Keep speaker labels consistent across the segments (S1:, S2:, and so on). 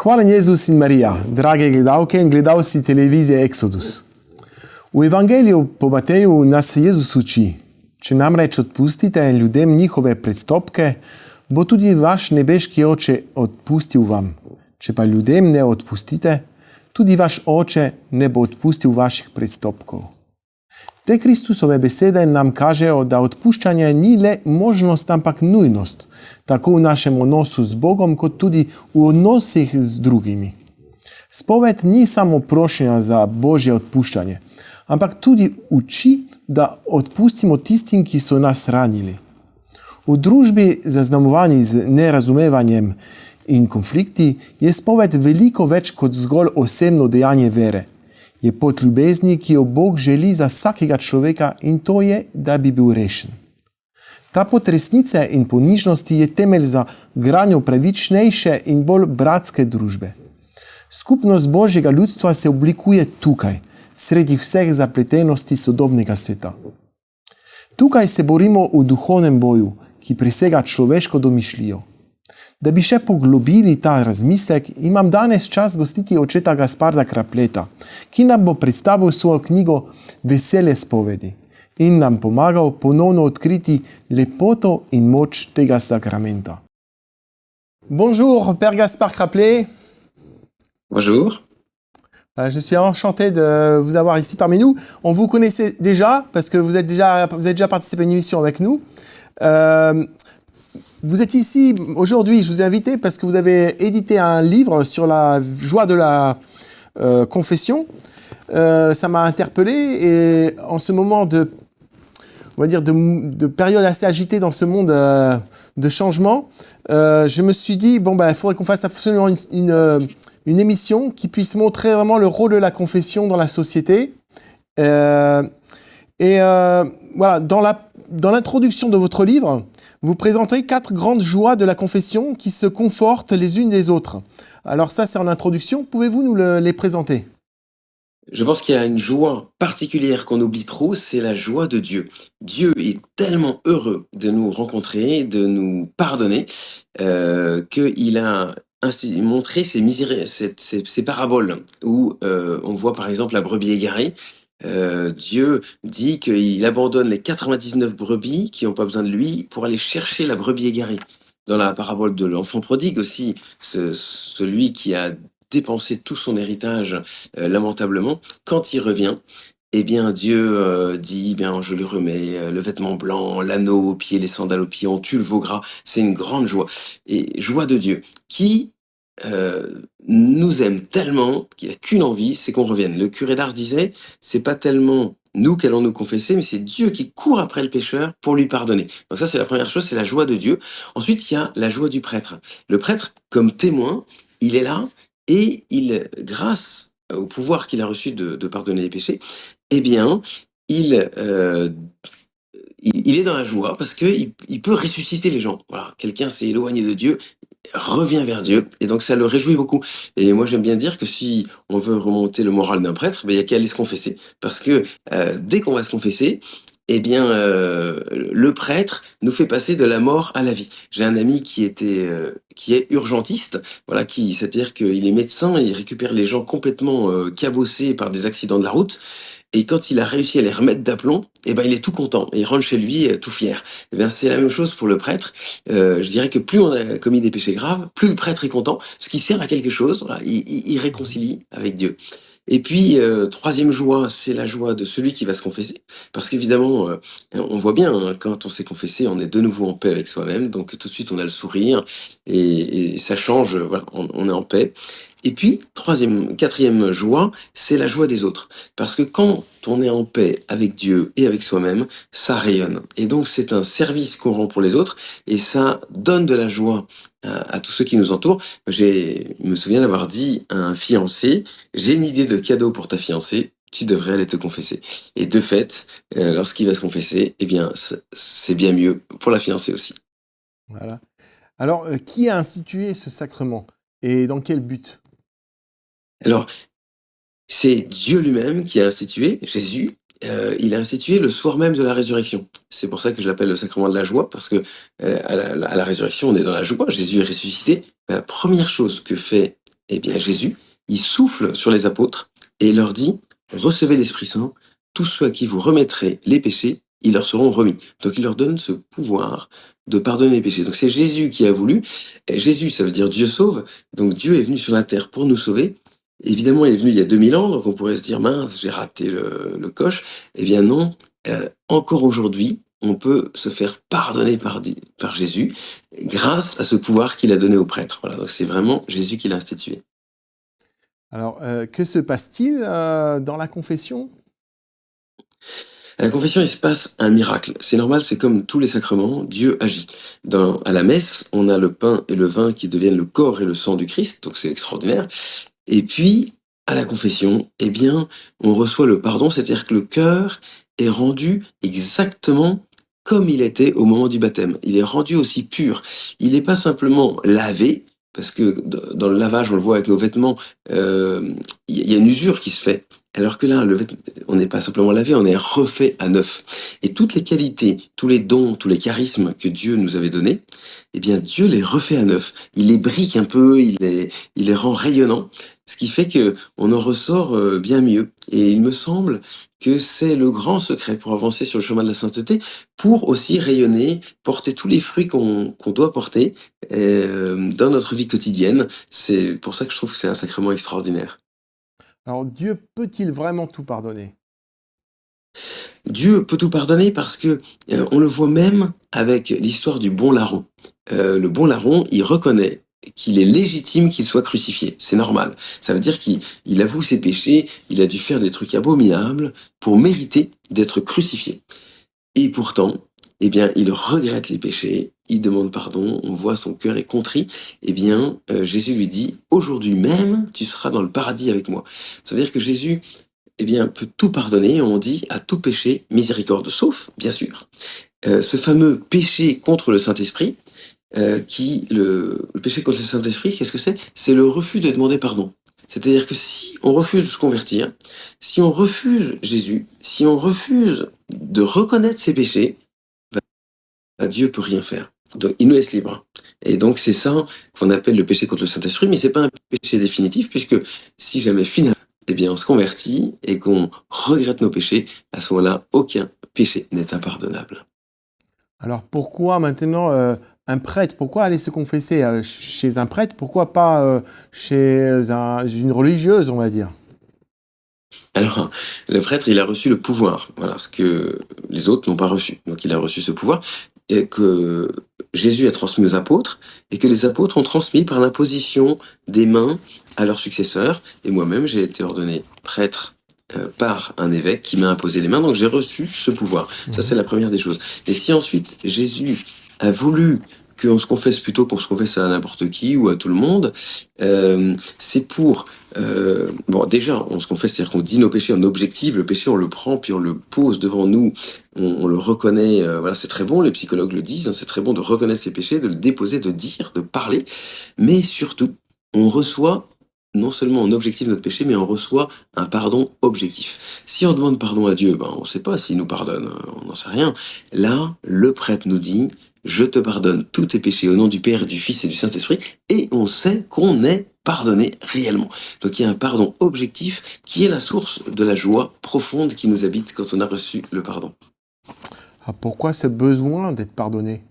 S1: Hvala Jezus in Marija, drage gledalke in gledalci televizije Exodus. V Evangeliju po Mateju nas Jezus uči, če namreč odpustite ljudem njihove prestopke, bo tudi vaš nebeški oče odpustil vam. Če pa ljudem ne odpustite, tudi vaš oče ne bo odpustil vaših prestopkov. Te Kristusove besede nam kažejo, da odpuščanje ni le možnost, ampak nujnost, tako v našem odnosu z Bogom, kot tudi v odnosih z drugimi. Spoved ni samo prošnja za Božje odpuščanje, ampak tudi uči, da odpustimo tistim, ki so nas ranili. V družbi, zaznamovani z nerazumevanjem in konflikti, je spoved veliko več kot zgolj osebno dejanje vere. Je pot ljubezni, ki jo Bog želi za vsakega človeka, in to je, da bi bil rešen. Ta pot resnice in ponižnosti je temelj za gradnjo pravičnejše in bolj bratske družbe. Skupnost Božjega ljudstva se oblikuje tukaj, sredi vseh zapletenosti sodobnega sveta. Tukaj se borimo v duhovnem boju, ki presega človeško domišljijo. Da bi še poglobili ta razmislek, imam danes čas gostiti očeta Gasparda Krapleta, ki nam bo predstavil svojo knjigo Vesele spovedi in nam pomagal ponovno odkriti lepoto in moč tega sakramenta. Bonjour, Père Gaspard Kraplet.
S2: Bonjour.
S1: Je suis enchanté de vous avoir ici parmi nous. On vous connaissait déjà, parce que vous avez déjà participé à une émission avec nous. Vous êtes ici aujourd'hui, je vous ai invité parce que vous avez édité un livre sur la joie de la confession. Ça m'a interpellé et en ce moment de période assez agitée dans ce monde de changement, je me suis dit, il faudrait qu'on fasse absolument une émission qui puisse montrer vraiment le rôle de la confession dans la société. Voilà, dans l'introduction de votre livre, vous présentez 4 grandes joies de la confession qui se confortent les unes des autres. Alors ça, c'est en introduction. Pouvez-vous nous les présenter ?
S2: Je pense qu'il y a une joie particulière qu'on oublie trop, c'est la joie de Dieu. Dieu est tellement heureux de nous rencontrer, de nous pardonner, qu'il a ainsi montré ces paraboles où on voit par exemple la brebis égarée. Dieu dit qu'il abandonne les 99 brebis qui n'ont pas besoin de lui pour aller chercher la brebis égarée. Dans la parabole de l'enfant prodigue aussi, celui qui a dépensé tout son héritage lamentablement, quand il revient, eh bien Dieu dit, je lui remets le vêtement blanc, l'anneau aux pieds, les sandales aux pieds, on tue le veau gras. C'est une grande joie. Et joie de Dieu qui nous aime tellement qu'il n'a qu'une envie, c'est qu'on revienne. Le curé d'Ars disait, c'est pas tellement nous qu'allons nous confesser, mais c'est Dieu qui court après le pécheur pour lui pardonner. Donc ça, c'est la première chose, c'est la joie de Dieu. Ensuite, il y a la joie du prêtre. Le prêtre, comme témoin, il est là et grâce au pouvoir qu'il a reçu de pardonner les péchés, eh bien, il est dans la joie parce qu'il peut ressusciter les gens. Voilà, quelqu'un s'est éloigné de Dieu, revient vers Dieu, et donc ça le réjouit beaucoup. Et moi j'aime bien dire que si on veut remonter le moral d'un prêtre, il y a qu'à aller se confesser, parce que dès qu'on va se confesser, eh bien le prêtre nous fait passer de la mort à la vie. J'ai un ami qui est urgentiste, voilà, c'est-à-dire qu'il est médecin, il récupère les gens complètement cabossés par des accidents de la route. Et quand il a réussi à les remettre d'aplomb, il est tout content. Et il rentre chez lui tout fier. C'est la même chose pour le prêtre. Je dirais que plus on a commis des péchés graves, plus le prêtre est content, parce qu'il sert à quelque chose. Voilà, il réconcilie avec Dieu. Et puis, troisième joie, c'est la joie de celui qui va se confesser. Parce qu'évidemment, on voit bien, quand on s'est confessé, on est de nouveau en paix avec soi-même. Donc tout de suite, on a le sourire et ça change, voilà, on est en paix. Et puis, quatrième joie, c'est la joie des autres. Parce que quand on est en paix avec Dieu et avec soi-même, ça rayonne. Et donc, c'est un service qu'on rend pour les autres et ça donne de la joie à tous ceux qui nous entourent. Je me souviens d'avoir dit à un fiancé, j'ai une idée de cadeau pour ta fiancée, tu devrais aller te confesser. Et de fait, lorsqu'il va se confesser, c'est bien mieux pour la fiancée aussi.
S1: Voilà. Alors, qui a institué ce sacrement et dans quel but ?
S2: Alors, c'est Dieu lui-même qui a institué, Jésus, il a institué le soir même de la résurrection. C'est pour ça que je l'appelle le sacrement de la joie, parce que à la résurrection, on est dans la joie, Jésus est ressuscité. La première chose que fait eh bien Jésus, il souffle sur les apôtres et il leur dit: «Recevez l'Esprit Saint, tous ceux à qui vous remettrez les péchés, ils leur seront remis». Donc il leur donne ce pouvoir de pardonner les péchés. Donc c'est Jésus qui a voulu. Et Jésus, ça veut dire Dieu sauve. Donc Dieu est venu sur la terre pour nous sauver. Évidemment, il est venu il y a 2000 ans, donc on pourrait se dire: «Mince, j'ai raté le coche». Eh bien non, encore aujourd'hui, on peut se faire pardonner par Jésus grâce à ce pouvoir qu'il a donné aux prêtres. Voilà, donc c'est vraiment Jésus qui l'a institué.
S1: Alors, que se passe-t-il dans la confession?
S2: À la confession, il se passe un miracle. C'est normal, c'est comme tous les sacrements, Dieu agit. À la messe, on a le pain et le vin qui deviennent le corps et le sang du Christ, donc c'est extraordinaire. Et puis, à la confession, eh bien, on reçoit le pardon, c'est-à-dire que le cœur est rendu exactement comme il était au moment du baptême. Il est rendu aussi pur. Il n'est pas simplement lavé, parce que dans le lavage, on le voit avec nos vêtements, il y a une usure qui se fait. Alors que là, on n'est pas simplement lavé, on est refait à neuf. Et toutes les qualités, tous les dons, tous les charismes que Dieu nous avait donnés, eh bien, Dieu les refait à neuf. Il les brique un peu, il les rend rayonnants. Ce qui fait que on en ressort bien mieux. Et il me semble que c'est le grand secret pour avancer sur le chemin de la sainteté, pour aussi rayonner, porter tous les fruits qu'on doit porter dans notre vie quotidienne. C'est pour ça que je trouve que c'est un sacrement extraordinaire.
S1: Alors, Dieu peut-il vraiment tout pardonner?
S2: Dieu peut tout pardonner parce que on le voit même avec l'histoire du bon larron. Le bon larron, il reconnaît qu'il est légitime qu'il soit crucifié. C'est normal. Ça veut dire qu'il avoue ses péchés, il a dû faire des trucs abominables pour mériter d'être crucifié. Et pourtant, eh bien, il regrette les péchés, il demande pardon, on voit son cœur est contrit. Eh bien, Jésus lui dit: aujourd'hui même, tu seras dans le paradis avec moi. Ça veut dire que Jésus, eh bien, peut tout pardonner. On dit à tout péché miséricorde, sauf, bien sûr, ce fameux péché contre le Saint-Esprit, le péché contre le Saint-Esprit, qu'est-ce que c'est? C'est le refus de demander pardon. C'est-à-dire que si on refuse de se convertir, si on refuse Jésus, si on refuse de reconnaître ses péchés, Dieu peut rien faire. Donc, il nous laisse libres. Et donc, c'est ça qu'on appelle le péché contre le Saint-Esprit, mais c'est pas un péché définitif, puisque si jamais finalement, eh bien, on se convertit et qu'on regrette nos péchés, à ce moment-là, aucun péché n'est impardonnable.
S1: Alors, pourquoi maintenant un prêtre? Pourquoi aller se confesser chez un prêtre? Pourquoi pas chez une religieuse, on va dire?
S2: Alors, le prêtre, il a reçu le pouvoir, voilà, ce que les autres n'ont pas reçu. Donc, il a reçu ce pouvoir et que Jésus a transmis aux apôtres et que les apôtres ont transmis par l'imposition des mains à leurs successeurs. Et moi-même, j'ai été ordonné prêtre par un évêque qui m'a imposé les mains, donc j'ai reçu ce pouvoir. Ça, c'est la première des choses. Et si ensuite Jésus a voulu qu'on se confesse plutôt qu'on se confesse à n'importe qui ou à tout le monde, c'est pour... bon, déjà, on se confesse, c'est-à-dire qu'on dit nos péchés en objectif, le péché, on le prend, puis on le pose devant nous, on le reconnaît, voilà, c'est très bon, les psychologues le disent, hein, c'est très bon de reconnaître ses péchés, de le déposer, de dire, de parler, mais surtout, on reçoit non seulement en objectif notre péché, mais on reçoit un pardon objectif. Si on demande pardon à Dieu, ben, on ne sait pas s'il nous pardonne, on n'en sait rien. Là, le prêtre nous dit: je te pardonne tous tes péchés au nom du Père, du Fils et du Saint-Esprit, et on sait qu'on est pardonné réellement. Donc il y a un pardon objectif qui est la source de la joie profonde qui nous habite quand on a reçu le pardon.
S1: Ah, pourquoi ce besoin d'être pardonné?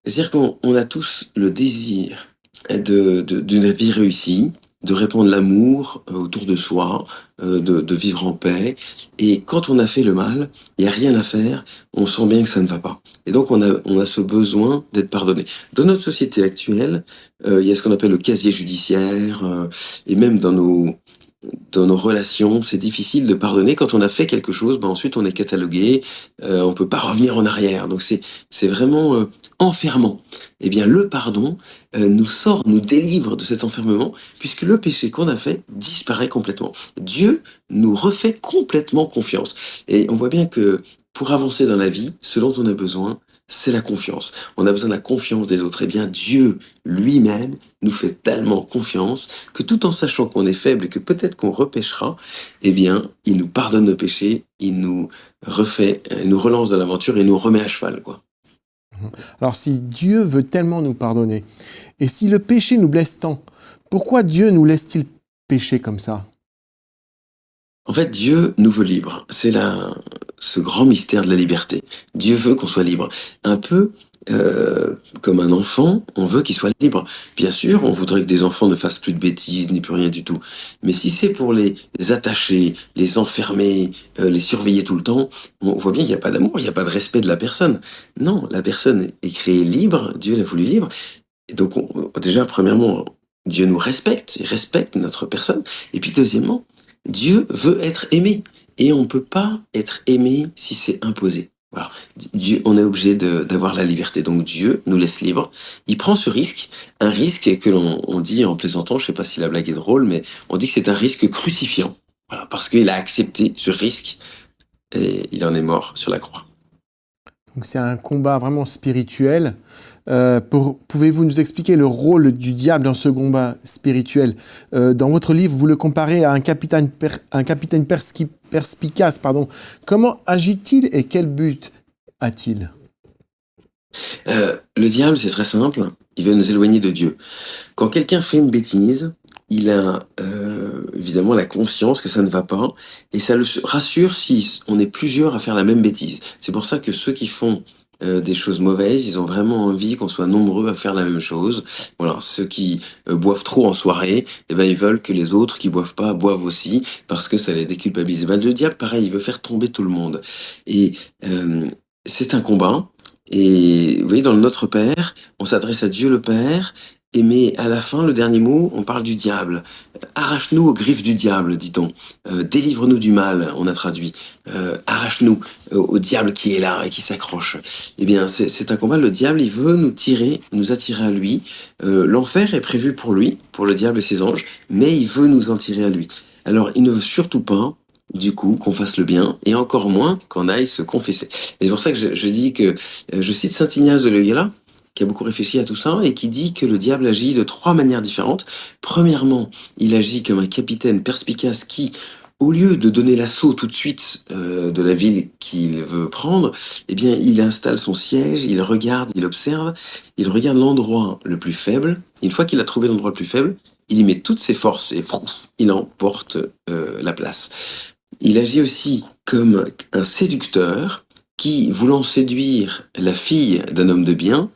S2: C'est-à-dire qu'on a tous le désir d'une vie réussie, de répandre l'amour autour de soi, de vivre en paix. Et quand on a fait le mal, il n'y a rien à faire, on sent bien que ça ne va pas. Et donc on a ce besoin d'être pardonné. Dans notre société actuelle, il y a ce qu'on appelle le casier judiciaire, et même dans nos relations, c'est difficile de pardonner. Quand on a fait quelque chose, ben ensuite on est catalogué, on peut pas revenir en arrière. Donc c'est vraiment enfermant. Eh bien, le pardon nous délivre de cet enfermement, puisque le péché qu'on a fait disparaît complètement. Dieu nous refait complètement confiance. Et on voit bien que pour avancer dans la vie, ce dont on a besoin, c'est la confiance. On a besoin de la confiance des autres. Eh bien, Dieu lui-même nous fait tellement confiance que tout en sachant qu'on est faible et que peut-être qu'on repêchera, eh bien, il nous pardonne nos péchés, il nous refait, il nous relance dans l'aventure et nous remet à cheval, quoi.
S1: Alors, si Dieu veut tellement nous pardonner, Et si le péché nous blesse tant, pourquoi Dieu nous laisse-t-il pécher comme ça?
S2: En fait, Dieu nous veut libres. C'est ce grand mystère de la liberté. Dieu veut qu'on soit libre. Un peu comme un enfant, on veut qu'il soit libre. Bien sûr, on voudrait que des enfants ne fassent plus de bêtises, ni plus rien du tout. Mais si c'est pour les attacher, les enfermer, les surveiller tout le temps, on voit bien qu'il n'y a pas d'amour, il n'y a pas de respect de la personne. Non, la personne est créée libre, Dieu l'a voulu libre. Et donc, déjà, premièrement, Dieu nous respecte, il respecte notre personne. Et puis, deuxièmement, Dieu veut être aimé. Et on ne peut pas être aimé si c'est imposé. Voilà. Dieu, on est obligé d'avoir la liberté. Donc Dieu nous laisse libre. Il prend ce risque, un risque que on dit en plaisantant, je ne sais pas si la blague est drôle, mais on dit que c'est un risque crucifiant. Voilà, parce qu'il a accepté ce risque et il en est mort sur la croix.
S1: Donc c'est un combat vraiment spirituel. Pouvez-vous nous expliquer le rôle du diable dans ce combat spirituel? Dans votre livre, vous le comparez à un capitaine perspicace. Comment agit-il et quel but a-t-il?
S2: Le diable, c'est très simple. Il veut nous éloigner de Dieu. Quand quelqu'un fait une bêtise, il a évidemment la conscience que ça ne va pas, et ça le rassure si on est plusieurs à faire la même bêtise. C'est pour ça que ceux qui font des choses mauvaises, ils ont vraiment envie qu'on soit nombreux à faire la même chose. Voilà, ceux qui boivent trop en soirée, eh ben ils veulent que les autres qui boivent pas boivent aussi, parce que ça les déculpabilise. Ben, le diable, pareil, il veut faire tomber tout le monde. Et c'est un combat. Et vous voyez, dans le Notre Père, on s'adresse à Dieu le Père, mais à la fin, le dernier mot, on parle du diable. Arrache-nous aux griffes du diable, dit-on. Délivre-nous du mal, on a traduit. Arrache-nous au diable qui est là et qui s'accroche. Eh bien, c'est un combat. Le diable, il veut nous attirer à lui. L'enfer est prévu pour lui, pour le diable et ses anges, mais il veut nous en tirer à lui. Alors, il ne veut surtout pas, du coup, qu'on fasse le bien, et encore moins qu'on aille se confesser. Et c'est pour ça que je dis que, je cite saint Ignace de Loyola, qui a beaucoup réfléchi à tout ça, et qui dit que le diable agit de 3 manières différentes. Premièrement, il agit comme un capitaine perspicace qui, au lieu de donner l'assaut tout de suite de la ville qu'il veut prendre, eh bien, il installe son siège, il regarde, il observe, il regarde l'endroit le plus faible. Une fois qu'il a trouvé l'endroit le plus faible, il y met toutes ses forces et il emporte la place. Il agit aussi comme un séducteur qui, voulant séduire la fille d'un homme de bien,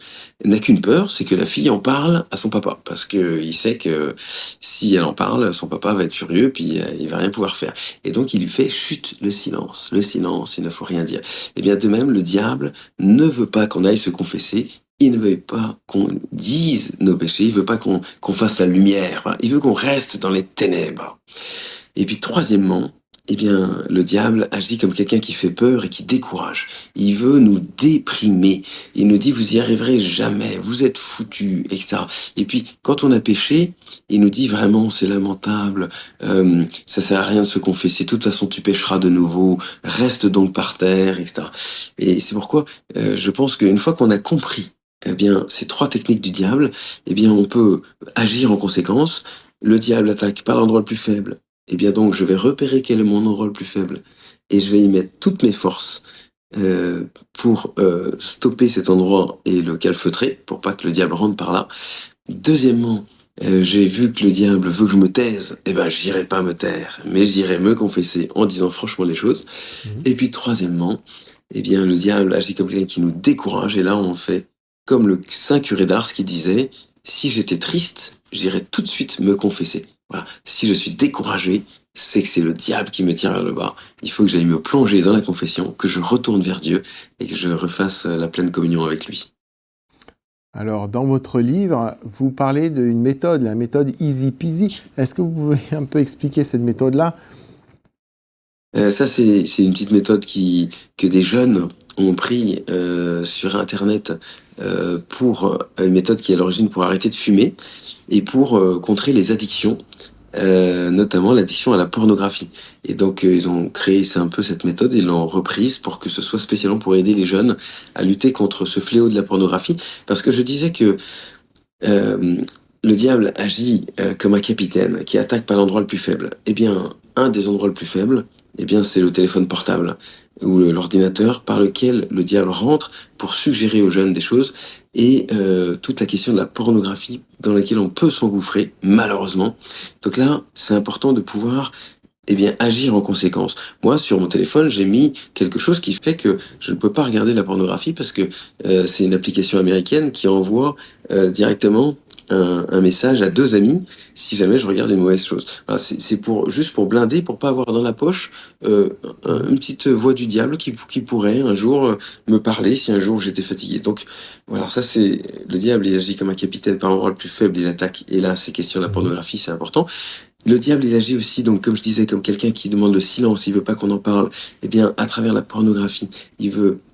S2: n'a qu'une peur, c'est que la fille en parle à son papa. Parce qu'il sait que si elle en parle, son papa va être furieux, puis il va rien pouvoir faire. Et donc il lui fait chut, le silence, il ne faut rien dire. Et bien de même, le diable ne veut pas qu'on aille se confesser, il ne veut pas qu'on dise nos péchés, il veut pas qu'on fasse la lumière, voilà. Il veut qu'on reste dans les ténèbres. Et puis troisièmement, eh bien, le diable agit comme quelqu'un qui fait peur et qui décourage. Il veut nous déprimer. Il nous dit, vous y arriverez jamais, vous êtes foutus, etc. Et puis, quand on a péché, il nous dit vraiment, c'est lamentable, ça sert à rien de se confesser, de toute façon, tu pécheras de nouveau, reste donc par terre, etc. Et c'est pourquoi je pense qu'une fois qu'on a compris, eh bien, ces 3 techniques du diable, eh bien, on peut agir en conséquence. Le diable attaque par l'endroit le plus faible. Eh bien donc, je vais repérer quel est mon endroit le plus faible et je vais y mettre toutes mes forces pour stopper cet endroit et le calfeutrer pour pas que le diable rentre par là. Deuxièmement, j'ai vu que le diable veut que je me taise. Eh ben, j'irai pas me taire, mais j'irai me confesser en disant franchement les choses. Et puis troisièmement, eh bien, le diable agit comme quelqu'un qui nous décourage et là, on fait comme le saint curé d'Ars qui disait, si j'étais triste, j'irais tout de suite me confesser. Voilà. Si je suis découragé, c'est que c'est le diable qui me tire vers le bas. Il faut que j'aille me plonger dans la confession, que je retourne vers Dieu et que je refasse la pleine communion avec lui.
S1: Alors, dans votre livre, vous parlez d'une méthode, la méthode Easy Peasy. Est-ce que vous pouvez un peu expliquer cette méthode-là?
S2: Ça, c'est une petite méthode que des jeunes ont pris sur Internet pour une méthode qui est à l'origine pour arrêter de fumer et pour contrer les addictions, notamment l'addiction à la pornographie. Et donc, ils ont créé un peu cette méthode et l'ont reprise pour que ce soit spécialement pour aider les jeunes à lutter contre ce fléau de la pornographie. Parce que je disais que le diable agit comme un capitaine qui attaque par l'endroit le plus faible. Eh bien, un des endroits le plus faibles, eh bien, c'est le téléphone portable. ou l'ordinateur par lequel le diable rentre pour suggérer aux jeunes des choses, et toute la question de la pornographie dans laquelle on peut s'engouffrer, malheureusement. Donc là, c'est important de pouvoir agir en conséquence. Moi, sur mon téléphone, j'ai mis quelque chose qui fait que je ne peux pas regarder la pornographie parce que c'est une application américaine qui envoie directement un message à 2 amis si jamais je regarde une mauvaise chose. Voilà, c'est juste pour blinder, pour pas avoir dans la poche une petite voix du diable qui pourrait un jour me parler si un jour j'étais fatigué. Donc voilà, ça c'est le diable, il agit comme un capitaine par l'endroit le plus faible, il attaque. Et là, c'est question de la pornographie, c'est important. Le diable, il agit aussi, donc, comme je disais, comme quelqu'un qui demande le silence, il veut pas qu'on en parle. Eh bien, à travers la pornographie, il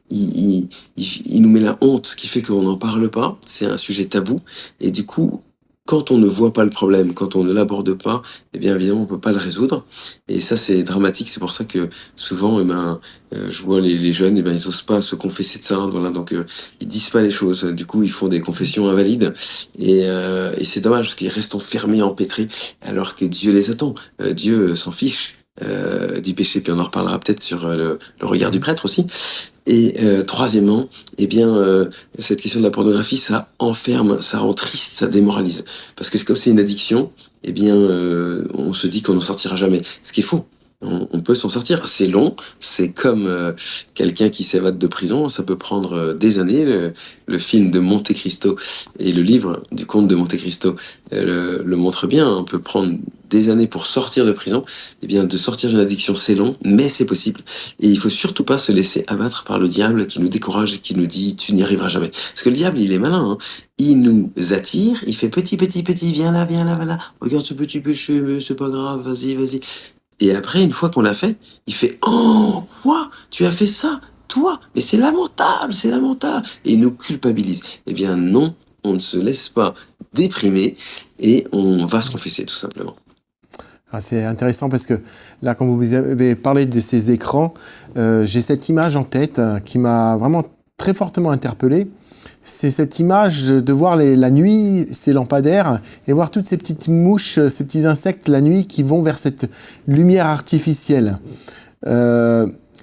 S2: nous met la honte, ce qui fait qu'on n'en parle pas. C'est un sujet tabou. Et du coup, quand on ne voit pas le problème, quand on ne l'aborde pas, eh bien, évidemment, on peut pas le résoudre. Et ça, c'est dramatique. C'est pour ça que souvent, je vois les jeunes, ils osent pas se confesser de ça. Voilà, donc, ils disent pas les choses. Du coup, ils font des confessions invalides. Et c'est dommage parce qu'ils restent enfermés, empêtrés, alors que Dieu les attend. Dieu s'en fiche du péché. Puis on en reparlera peut-être sur le regard du prêtre aussi. Et troisièmement, cette question de la pornographie, ça enferme, ça rend triste, ça démoralise. Parce que comme c'est une addiction, on se dit qu'on n'en sortira jamais. Ce qui est faux. On peut s'en sortir. C'est long. C'est comme quelqu'un qui s'évade de prison. Ça peut prendre des années. Le film de Monte Cristo et le livre du comte de Monte Cristo le montre bien. On peut prendre des années pour sortir de prison. Eh bien, de sortir d'une addiction, c'est long, mais c'est possible. Et il faut surtout pas se laisser abattre par le diable qui nous décourage et qui nous dit tu n'y arriveras jamais. Parce que le diable, il est malin. Hein. Il nous attire. Il fait petit, viens là, voilà. Regarde ce petit péché, mais c'est pas grave. Vas-y. Et après, une fois qu'on l'a fait, il fait oh quoi, tu as fait ça, toi, mais c'est lamentable. Et il nous culpabilise. Eh bien non, on ne se laisse pas déprimer et on va se confesser tout simplement.
S1: Ah, c'est intéressant parce que là, quand vous avez parlé de ces écrans, j'ai cette image en tête qui m'a vraiment très fortement interpellé. C'est cette image de voir la nuit, ces lampadaires, et voir toutes ces petites mouches, ces petits insectes la nuit qui vont vers cette lumière artificielle.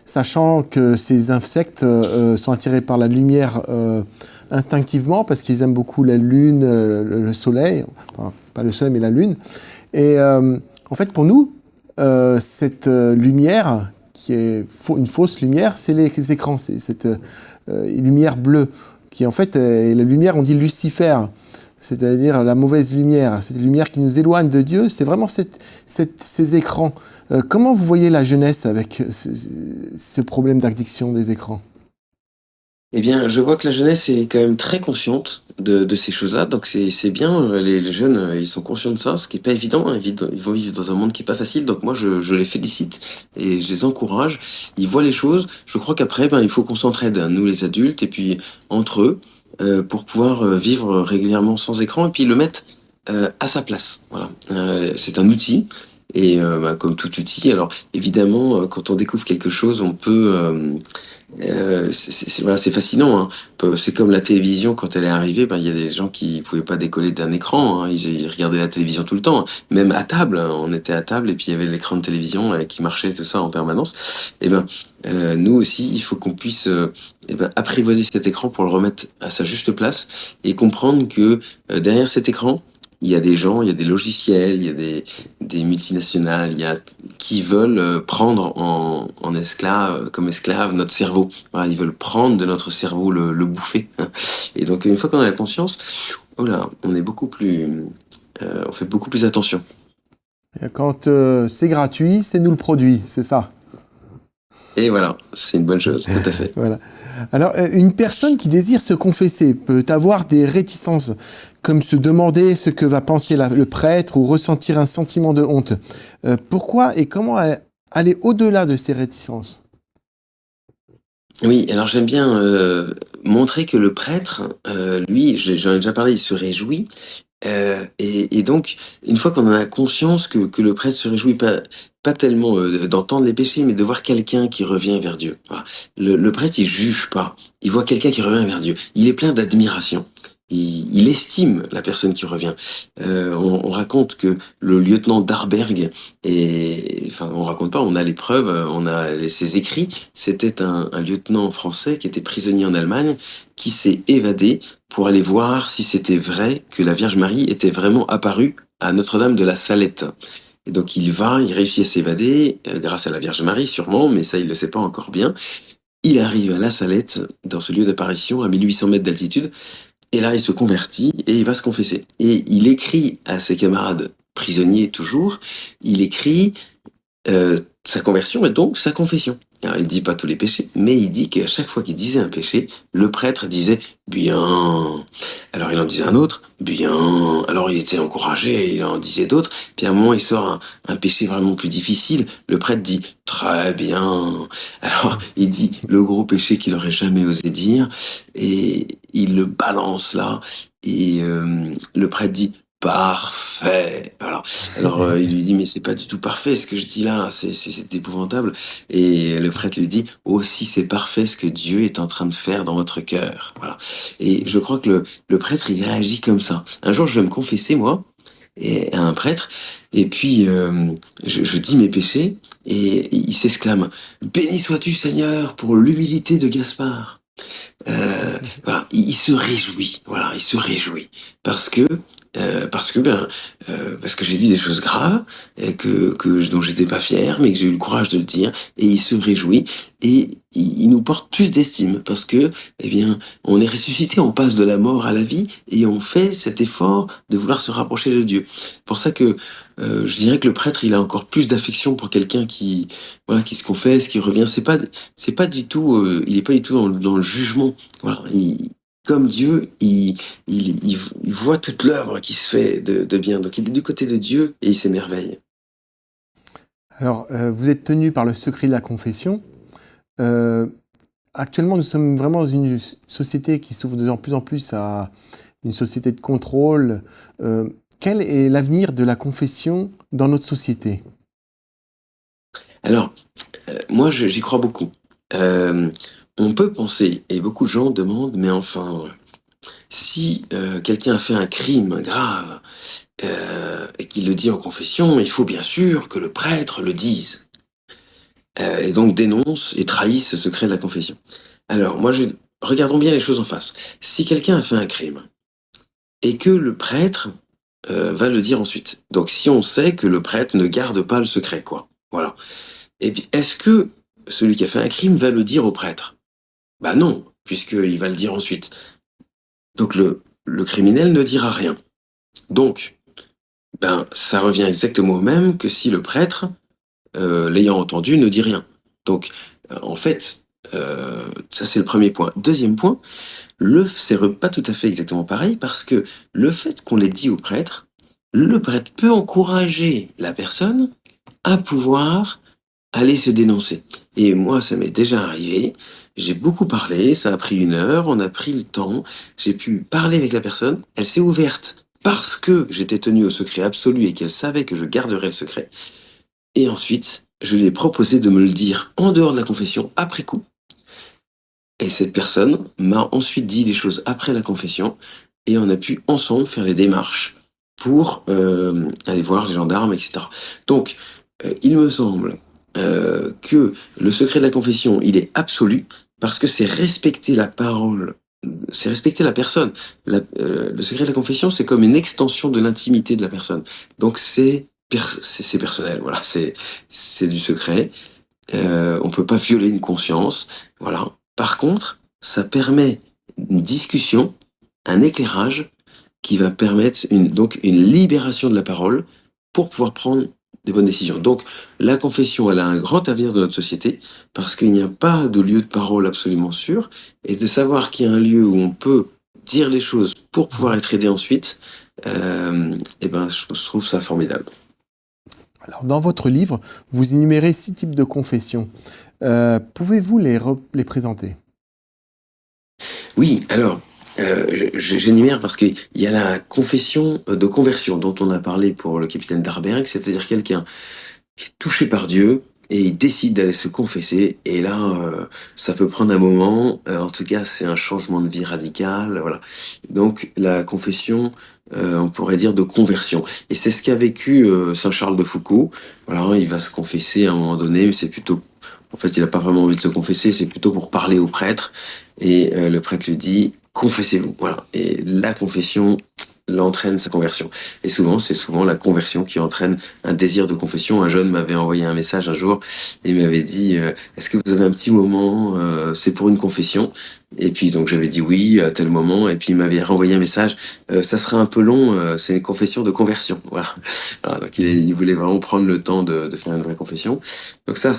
S1: Sachant que ces insectes sont attirés par la lumière instinctivement parce qu'ils aiment beaucoup la lune, le soleil, enfin, pas le soleil mais la lune. Et en fait, pour nous, cette lumière, qui est une fausse lumière, c'est les écrans, c'est cette lumière bleue, qui en fait est la lumière, on dit Lucifer, c'est-à-dire la mauvaise lumière, cette lumière qui nous éloigne de Dieu, c'est vraiment ces écrans. Comment vous voyez la jeunesse avec ce problème d'addiction des écrans ?
S2: Eh bien, je vois que la jeunesse est quand même très consciente de ces choses-là, donc c'est bien, les jeunes, ils sont conscients de ça, ce qui est pas évident, hein. Ils vont vivre dans un monde qui est pas facile, donc moi je les félicite et je les encourage. Ils voient les choses. Je crois qu'après, il faut qu'on s'entraide, hein, nous les adultes, et puis entre eux, pour pouvoir vivre régulièrement sans écran et puis le mettre à sa place. Voilà, c'est un outil. Et comme tout outil, alors évidemment, quand on découvre quelque chose, on peut voilà, c'est fascinant. Hein. C'est comme la télévision quand elle est arrivée. Il y a des gens qui pouvaient pas décoller d'un écran. Hein. Ils regardaient la télévision tout le temps. Hein. Même à table, hein. On était à table et puis il y avait l'écran de télévision qui marchait tout ça en permanence. Nous aussi, il faut qu'on puisse apprivoiser cet écran pour le remettre à sa juste place et comprendre que derrière cet écran, il y a des gens, il y a des logiciels, il y a des multinationales, qui veulent prendre en esclave, comme esclave notre cerveau. Voilà, ils veulent prendre de notre cerveau, le bouffer. Et donc une fois qu'on a la conscience, on est beaucoup plus, on fait beaucoup plus attention.
S1: Quand c'est gratuit, c'est nous le produit, c'est ça.
S2: Et voilà, c'est une bonne chose, tout à fait.
S1: Voilà. Alors, une personne qui désire se confesser peut avoir des réticences, comme se demander ce que va penser le prêtre ou ressentir un sentiment de honte. Pourquoi et comment aller au-delà de ces réticences ?
S2: Oui, alors j'aime bien montrer que le prêtre, lui, j'en ai déjà parlé, il se réjouit. Et donc, une fois qu'on en a conscience que le prêtre se réjouit pas tellement d'entendre les péchés, mais de voir quelqu'un qui revient vers Dieu. Voilà. Le prêtre, il juge pas. Il voit quelqu'un qui revient vers Dieu. Il est plein d'admiration. il estime la personne qui revient. On raconte que le lieutenant d'Arberg, on raconte pas, on a les preuves, on a ses écrits. C'était un lieutenant français qui était prisonnier en Allemagne, qui s'est évadé pour aller voir si c'était vrai que la Vierge Marie était vraiment apparue à Notre-Dame de la Salette. Et donc il réussit à s'évader, grâce à la Vierge Marie sûrement, mais ça il le sait pas encore bien. Il arrive à la Salette, dans ce lieu d'apparition, à 1800 mètres d'altitude, et là il se convertit et il va se confesser. Et il écrit à ses camarades prisonniers toujours, il écrit sa conversion et donc sa confession. Alors il dit pas tous les péchés, mais il dit qu'à chaque fois qu'il disait un péché, le prêtre disait bien. Alors il en disait un autre, bien. Alors il était encouragé, il en disait d'autres. Puis à un moment il sort un péché vraiment plus difficile. Le prêtre dit très bien. Alors il dit le gros péché qu'il aurait jamais osé dire et il le balance là. Et le prêtre dit parfait. Voilà. Alors il lui dit mais c'est pas du tout parfait ce que je dis là, c'est épouvantable. Et le prêtre lui dit aussi c'est parfait ce que Dieu est en train de faire dans votre cœur. Voilà. Et je crois que le prêtre il réagit comme ça. Un jour je vais me confesser moi et à un prêtre et puis je dis mes péchés et il s'exclame béni sois-tu Seigneur pour l'humilité de Gaspard. Voilà, il se réjouit, voilà, il se réjouit parce que parce que j'ai dit des choses graves et dont j'étais pas fier, mais que j'ai eu le courage de le dire, et il se réjouit et il nous porte plus d'estime parce que eh bien on est ressuscité, on passe de la mort à la vie et on fait cet effort de vouloir se rapprocher de Dieu. Pour ça que je dirais que le prêtre il a encore plus d'affection pour quelqu'un qui voilà qui se confesse, qui revient. C'est pas du tout il est pas du tout dans le jugement. Voilà, comme Dieu, il voit toute l'œuvre qui se fait de bien. Donc il est du côté de Dieu et il s'émerveille.
S1: Alors, vous êtes tenu par le secret de la confession. Actuellement, nous sommes vraiment dans une société qui s'ouvre de plus en plus à une société de contrôle. Quel est l'avenir de la confession dans notre société?
S2: Alors, moi j'y crois beaucoup. On peut penser, et beaucoup de gens demandent, mais enfin, si quelqu'un a fait un crime grave et qu'il le dit en confession, il faut bien sûr que le prêtre le dise. Et donc dénonce et trahit ce secret de la confession. Alors, regardons bien les choses en face. Si quelqu'un a fait un crime et que le prêtre va le dire ensuite, donc si on sait que le prêtre ne garde pas le secret, quoi, voilà. Et puis, est-ce que celui qui a fait un crime va le dire au prêtre? Bah non, puisqu'il va le dire ensuite. Donc le criminel ne dira rien. Donc, ben, ça revient exactement au même que si le prêtre, l'ayant entendu, ne dit rien. Donc, en fait, ça c'est le premier point. Deuxième point, c'est pas tout à fait exactement pareil parce que le fait qu'on l'ait dit au prêtre, le prêtre peut encourager la personne à pouvoir aller se dénoncer. Et moi, ça m'est déjà arrivé. J'ai beaucoup parlé, ça a pris 1 heure, on a pris le temps, j'ai pu parler avec la personne, elle s'est ouverte parce que j'étais tenu au secret absolu et qu'elle savait que je garderais le secret. Et ensuite, je lui ai proposé de me le dire en dehors de la confession, après coup. Et cette personne m'a ensuite dit des choses après la confession et on a pu ensemble faire les démarches pour aller voir les gendarmes, etc. Donc, il me semble que le secret de la confession, il est absolu parce que c'est respecter la parole, c'est respecter la personne. Le secret de la confession, c'est comme une extension de l'intimité de la personne. Donc c'est personnel, voilà, c'est du secret. On peut pas violer une conscience, voilà. Par contre, ça permet une discussion, un éclairage qui va permettre donc une libération de la parole pour pouvoir prendre des bonnes décisions. Donc, la confession, elle a un grand avenir dans notre société parce qu'il n'y a pas de lieu de parole absolument sûr et de savoir qu'il y a un lieu où on peut dire les choses pour pouvoir être aidé ensuite, et ben, je trouve ça formidable.
S1: Alors, dans votre livre, vous énumérez 6 types de confessions. Pouvez-vous les présenter?
S2: Oui, alors, j'énumère parce qu'il y a la confession de conversion dont on a parlé pour le capitaine Darberg, c'est-à-dire quelqu'un qui est touché par Dieu, et il décide d'aller se confesser. Et là, ça peut prendre un moment. En tout cas, c'est un changement de vie radical. Voilà. Donc, la confession, on pourrait dire de conversion. Et c'est ce qu'a vécu Saint Charles de Foucault. Voilà, il va se confesser à un moment donné, mais c'est plutôt... En fait, il n'a pas vraiment envie de se confesser, c'est plutôt pour parler au prêtre. Et le prêtre lui dit, confessez-vous. Voilà. Et la confession l'entraîne sa conversion. Et souvent, c'est souvent la conversion qui entraîne un désir de confession. Un jeune m'avait envoyé un message un jour et il m'avait dit est-ce que vous avez un petit moment, c'est pour une confession? Et puis donc j'avais dit oui à tel moment, et puis il m'avait renvoyé un message ça sera un peu long, c'est une confession de conversion. Voilà. Voilà, donc il voulait vraiment prendre le temps de faire une vraie confession. Donc ça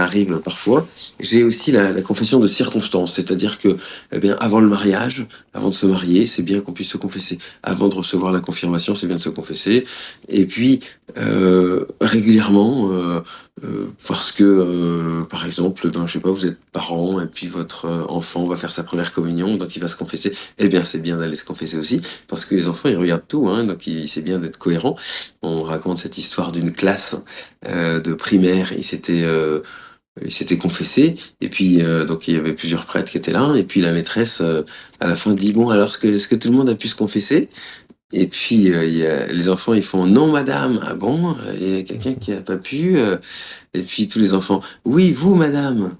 S2: arrive parfois. J'ai aussi la confession de circonstance, c'est-à-dire que eh bien avant le mariage, avant de se marier, c'est bien qu'on puisse se confesser. Avant de recevoir la confirmation, c'est bien de se confesser. Et puis régulièrement, parce que par exemple, ben, je sais pas, vous êtes parent et puis votre enfant va faire sa première communion, donc il va se confesser. Eh bien, c'est bien d'aller se confesser aussi, parce que les enfants ils regardent tout, hein, donc c'est bien d'être cohérent. On raconte cette histoire d'une classe de primaire. Il s'était confessé, et puis donc il y avait plusieurs prêtres qui étaient là, et puis la maîtresse à la fin dit bon alors est-ce que tout le monde a pu se confesser? Et puis les enfants ils font non madame. Ah bon, il y a quelqu'un qui a pas pu et puis tous les enfants oui vous madame.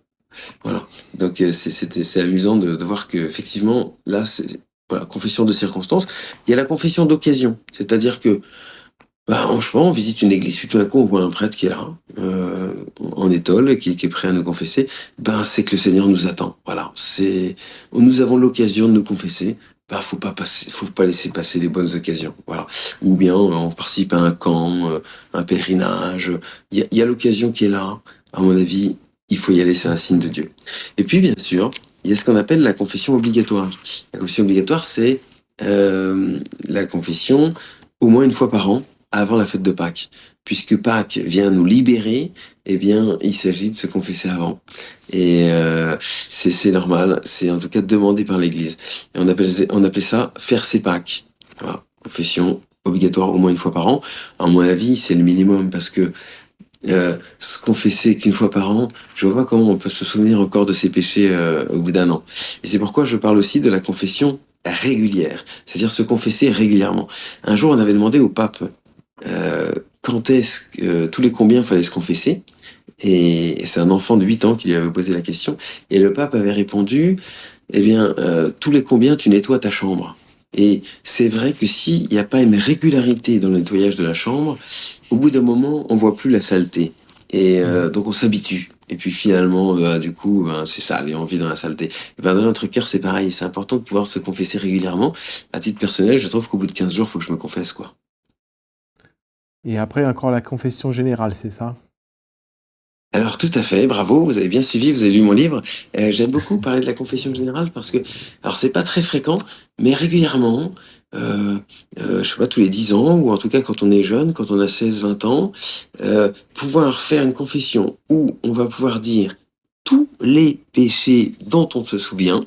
S2: Voilà, donc c'est amusant de voir que effectivement là c'est voilà, confession de circonstance. Il y a la confession d'occasion, c'est-à-dire que bah, franchement, on visite une église, puis tout d'un coup, on voit un prêtre qui est là, en étole, et qui est prêt à nous confesser. Ben, c'est que le Seigneur nous attend. Voilà. Nous avons l'occasion de nous confesser. Ben, faut pas laisser passer les bonnes occasions. Voilà. Ou bien, on participe à un camp, un pèlerinage. Il y a l'occasion qui est là. À mon avis, il faut y aller, c'est un signe de Dieu. Et puis, bien sûr, il y a ce qu'on appelle la confession obligatoire. La confession obligatoire, c'est, la confession au moins une fois par an, avant la fête de Pâques. Puisque Pâques vient nous libérer, eh bien, il s'agit de se confesser avant. Et c'est normal, c'est en tout cas demandé par l'Église. Et on appelait ça faire ses Pâques. Voilà, confession obligatoire au moins une fois par an. À mon avis, c'est le minimum, parce que se confesser qu'une fois par an, je vois pas comment on peut se souvenir encore de ses péchés au bout d'un an. Et c'est pourquoi je parle aussi de la confession régulière, c'est-à-dire se confesser régulièrement. Un jour, on avait demandé au pape quand est-ce que tous les combien fallait se confesser, et c'est un enfant de 8 ans qui lui avait posé la question, et le pape avait répondu eh bien tous les combien tu nettoies ta chambre. Et c'est vrai que s'il n'y a pas une régularité dans le nettoyage de la chambre, au bout d'un moment, on voit plus la saleté. Et donc on s'habitue. Et puis finalement, du coup, c'est sale et on vit dans la saleté. Et ben, dans notre cœur, c'est pareil. C'est important de pouvoir se confesser régulièrement. À titre personnel, je trouve qu'au bout de 15 jours, il faut que je me confesse, quoi.
S1: Et après, encore la confession générale, c'est ça?
S2: Alors tout à fait, bravo, vous avez bien suivi, vous avez lu mon livre. J'aime beaucoup parler de la confession générale parce que, alors c'est pas très fréquent, mais régulièrement, je sais pas, tous les 10 ans, ou en tout cas quand on est jeune, quand on a 16, 20 ans, pouvoir faire une confession où on va pouvoir dire tous les péchés dont on se souvient.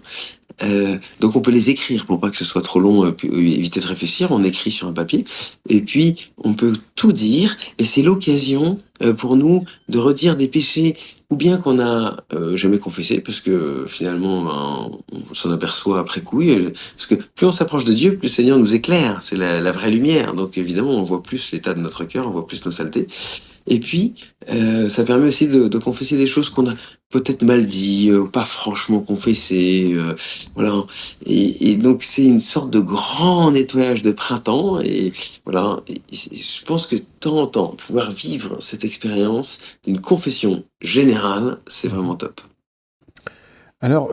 S2: Donc on peut les écrire pour pas que ce soit trop long, éviter de réfléchir, on écrit sur un papier, et puis on peut tout dire, et c'est l'occasion pour nous de redire des péchés, ou bien qu'on a jamais confessé, parce que finalement ben, on s'en aperçoit après coup, parce que plus on s'approche de Dieu, plus le Seigneur nous éclaire, c'est la vraie lumière, donc évidemment on voit plus l'état de notre cœur, on voit plus nos saletés. Et puis, ça permet aussi de confesser des choses qu'on a peut-être mal dit, pas franchement confessé, voilà. Et donc c'est une sorte de grand nettoyage de printemps, et voilà. Et je pense que de temps en temps, pouvoir vivre cette expérience d'une confession générale, c'est vraiment top.
S1: Alors,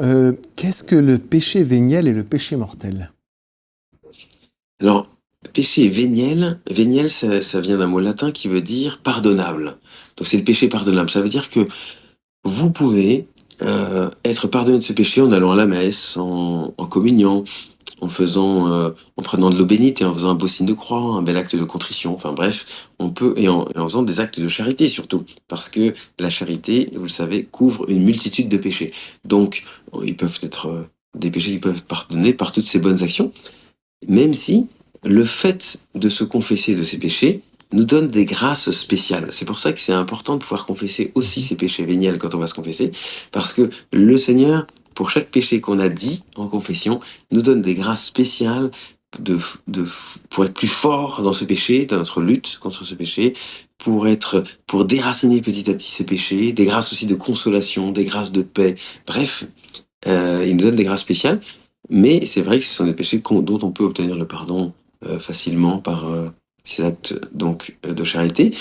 S1: qu'est-ce que le péché véniel et le péché mortel?
S2: Alors, péché véniel, véniel, ça vient d'un mot latin qui veut dire pardonnable. Donc c'est le péché pardonnable. Ça veut dire que vous pouvez être pardonné de ce péché en allant à la messe, en communiant, en prenant de l'eau bénite et en faisant un beau signe de croix, un bel acte de contrition. Enfin bref, on peut, et en faisant des actes de charité surtout, parce que la charité, vous le savez, couvre une multitude de péchés. Donc, ils peuvent être des péchés qui peuvent être pardonnés par toutes ces bonnes actions, même si le fait de se confesser de ces péchés nous donne des grâces spéciales. C'est pour ça que c'est important de pouvoir confesser aussi ses péchés véniels quand on va se confesser, parce que le Seigneur, pour chaque péché qu'on a dit en confession, nous donne des grâces spéciales pour être plus fort dans ce péché, dans notre lutte contre ce péché, pour déraciner petit à petit ce péché, des grâces aussi de consolation, des grâces de paix. Bref, il nous donne des grâces spéciales, mais c'est vrai que ce sont des péchés dont on peut obtenir le pardon facilement par ces actes donc de charité.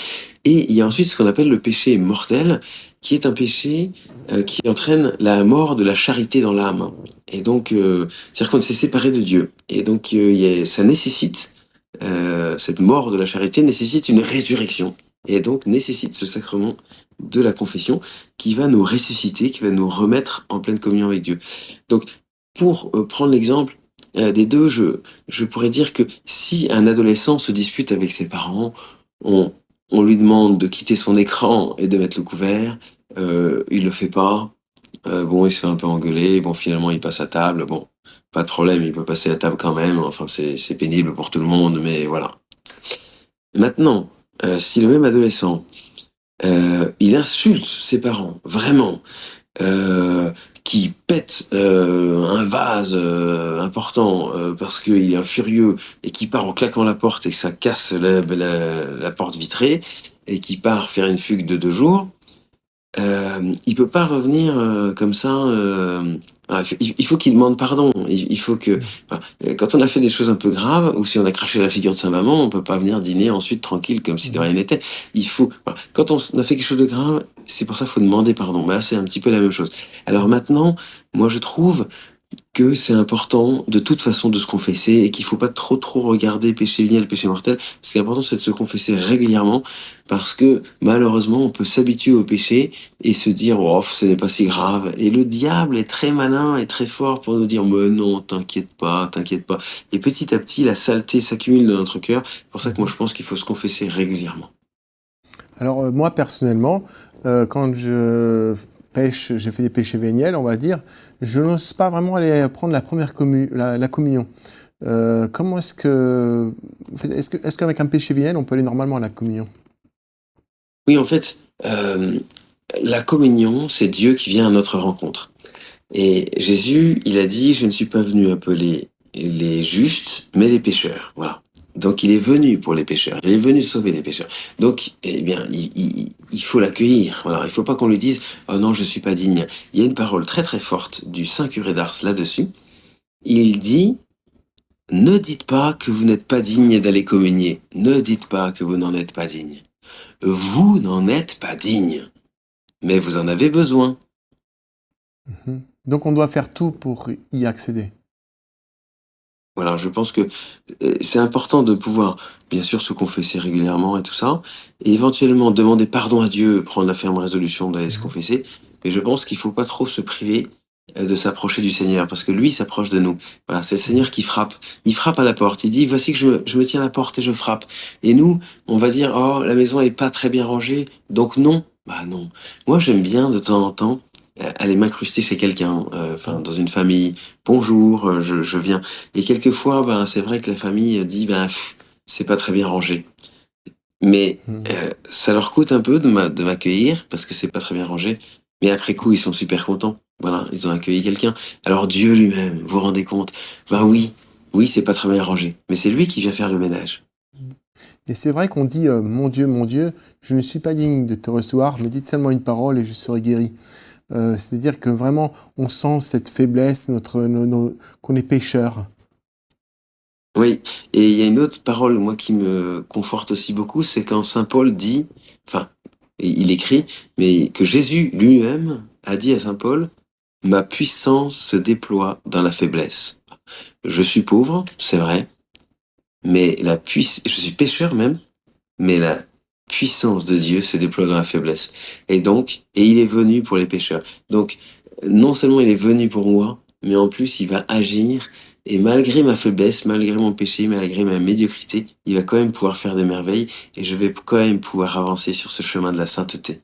S2: Et il y a ensuite ce qu'on appelle le péché mortel, qui est un péché qui entraîne la mort de la charité dans l'âme. Et donc, c'est-à-dire qu'on s'est séparé de Dieu. Et donc, ça nécessite, cette mort de la charité nécessite une résurrection. Et donc, nécessite ce sacrement de la confession qui va nous ressusciter, qui va nous remettre en pleine communion avec Dieu. Donc, pour prendre l'exemple des deux, je pourrais dire que si un adolescent se dispute avec ses parents, on lui demande de quitter son écran et de mettre le couvert, il le fait pas, bon, il se fait un peu engueuler, bon, finalement, il passe à table, bon, pas de problème, il peut passer à table quand même, enfin, c'est pénible pour tout le monde, mais voilà. Maintenant, si le même adolescent, il insulte ses parents, vraiment, qui pète un vase important parce qu'il est un furieux et qui part en claquant la porte et que ça casse la porte vitrée et qui part faire une fugue de 2 jours, il peut pas revenir comme ça. Voilà, il faut qu'il demande pardon. Il faut que voilà, quand on a fait des choses un peu graves ou si on a craché la figure de sa maman, on peut pas venir dîner ensuite tranquille comme si de rien n'était. Il faut voilà, quand on a fait quelque chose de grave, c'est pour ça qu'il faut demander pardon. Bah, c'est un petit peu la même chose. Alors maintenant, moi je trouve que c'est important de toute façon de se confesser et qu'il faut pas trop regarder péché véniel, péché mortel. Ce qui est important, c'est de se confesser régulièrement parce que malheureusement, on peut s'habituer au péché et se dire oh, ce n'est pas si grave. Et le diable est très malin et très fort pour nous dire mais non, t'inquiète pas, t'inquiète pas. Et petit à petit, la saleté s'accumule dans notre cœur. C'est pour ça que moi, je pense qu'il faut se confesser régulièrement.
S1: Alors moi personnellement, quand je pêche, j'ai fait des péchés véniels, on va dire, je n'ose pas vraiment aller prendre la première la communion. Comment est-ce qu'avec un péché véniel, on peut aller normalement à la communion?
S2: Oui, en fait, la communion, c'est Dieu qui vient à notre rencontre. Et Jésus, il a dit, je ne suis pas venu appeler les justes, mais les pécheurs. Voilà. Donc il est venu pour les pécheurs, il est venu sauver les pécheurs. Donc, eh bien, il faut l'accueillir. Voilà, il faut pas qu'on lui dise, oh non, je suis pas digne. Il y a une parole très forte du Saint curé d'Ars là-dessus. Il dit, ne dites pas que vous n'êtes pas digne d'aller communier. Ne dites pas que vous n'en êtes pas digne. Vous n'en êtes pas digne, mais vous en avez besoin.
S1: Mhm. Donc on doit faire tout pour y accéder.
S2: Voilà, je pense que c'est important de pouvoir, bien sûr, se confesser régulièrement et tout ça, et éventuellement demander pardon à Dieu, prendre la ferme résolution d'aller se confesser. Mais je pense qu'il faut pas trop se priver de s'approcher du Seigneur, parce que lui s'approche de nous. Voilà, c'est le Seigneur qui frappe. Il frappe à la porte. Il dit, voici que je me tiens à la porte et je frappe. Et nous, on va dire, oh, la maison est pas très bien rangée, donc non. Bah non. Moi, j'aime bien de temps en temps aller m'incruster chez quelqu'un, enfin dans une famille. Bonjour, je viens. Et quelquefois, ben c'est vrai que la famille dit, ben c'est pas très bien rangé. Mais
S1: Mhm.
S2: ça leur coûte un peu de m'accueillir parce que c'est pas très bien rangé. Mais après coup, ils sont super contents. Voilà, ils ont accueilli quelqu'un. Alors Dieu lui-même, vous vous rendez compte? Ben oui, oui, c'est pas très bien rangé. Mais c'est lui qui vient faire le ménage.
S1: Et c'est vrai qu'on dit mon Dieu, je ne suis pas digne de te recevoir, mais dites seulement une parole et je serai guéri. C'est-à-dire que vraiment, on sent cette faiblesse, qu'on est pécheur.
S2: Oui, et il y a une autre parole, moi, qui me conforte aussi beaucoup, c'est quand Saint Paul dit, enfin, il écrit, mais que Jésus lui-même a dit à Saint Paul, ma puissance se déploie dans la faiblesse. Je suis pauvre, c'est vrai, mais je suis pécheur même, mais la puissance de Dieu se déploie dans la faiblesse. Et donc, il est venu pour les pécheurs. Donc, non seulement il est venu pour moi, mais en plus il va agir, et malgré ma faiblesse, malgré mon péché, malgré ma médiocrité, il va quand même pouvoir faire des merveilles, et je vais quand même pouvoir avancer sur ce chemin de la sainteté.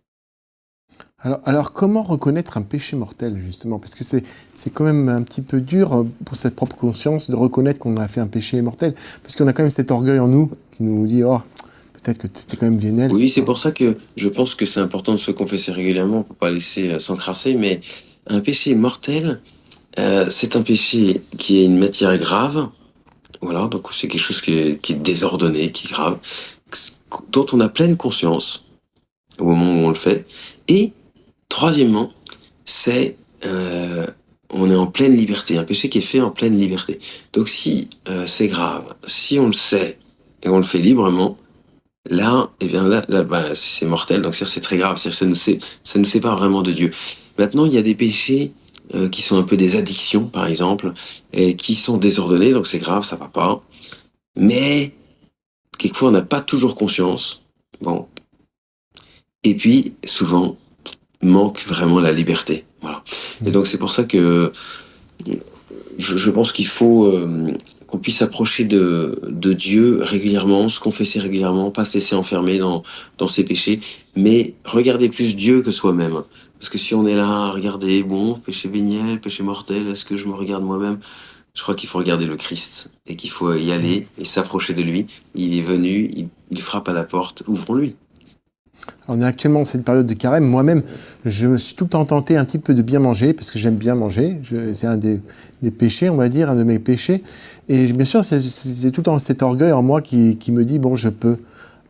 S1: Alors, comment reconnaître un péché mortel, justement? Parce que c'est quand même un petit peu dur pour cette propre conscience de reconnaître qu'on a fait un péché mortel. Parce qu'on a quand même cet orgueil en nous qui nous dit, oh, peut-être que c'était quand même vénel.
S2: Oui, c'est pour ça que je pense que c'est important de se confesser régulièrement pour pas laisser s'encrasser, mais un péché mortel, c'est un péché qui est une matière grave, voilà, donc c'est quelque chose qui est désordonné, qui est grave, dont on a pleine conscience au moment où on le fait. Et troisièmement, c'est on est en pleine liberté, un péché qui est fait en pleine liberté. Donc si c'est grave, si on le sait et on le fait librement, là, eh bien là bah, c'est mortel, donc c'est très grave, ça nous sépare vraiment de Dieu. Maintenant, il y a des péchés qui sont un peu des addictions, par exemple, et qui sont désordonnés, donc c'est grave, ça va pas. Mais quelquefois, on n'a pas toujours conscience. Bon. Et puis, souvent, manque vraiment la liberté. Voilà. Et donc, c'est pour ça que je pense qu'il faut qu'on puisse s'approcher de Dieu régulièrement, se confesser régulièrement, pas se laisser enfermer dans ses péchés, mais regarder plus Dieu que soi-même. Parce que si on est là à regarder, bon, péché véniel, péché mortel, est-ce que je me regarde moi-même? Je crois qu'il faut regarder le Christ et qu'il faut y aller et s'approcher de lui. Il est venu, il frappe à la porte, ouvrons-lui.
S1: On est actuellement dans cette période de carême. Moi-même, je me suis tout le temps tenté un petit peu de bien manger, parce que j'aime bien manger. C'est un des péchés, on va dire, un de mes péchés. Et bien sûr, c'est tout le temps cet orgueil en moi qui me dit, bon, je peux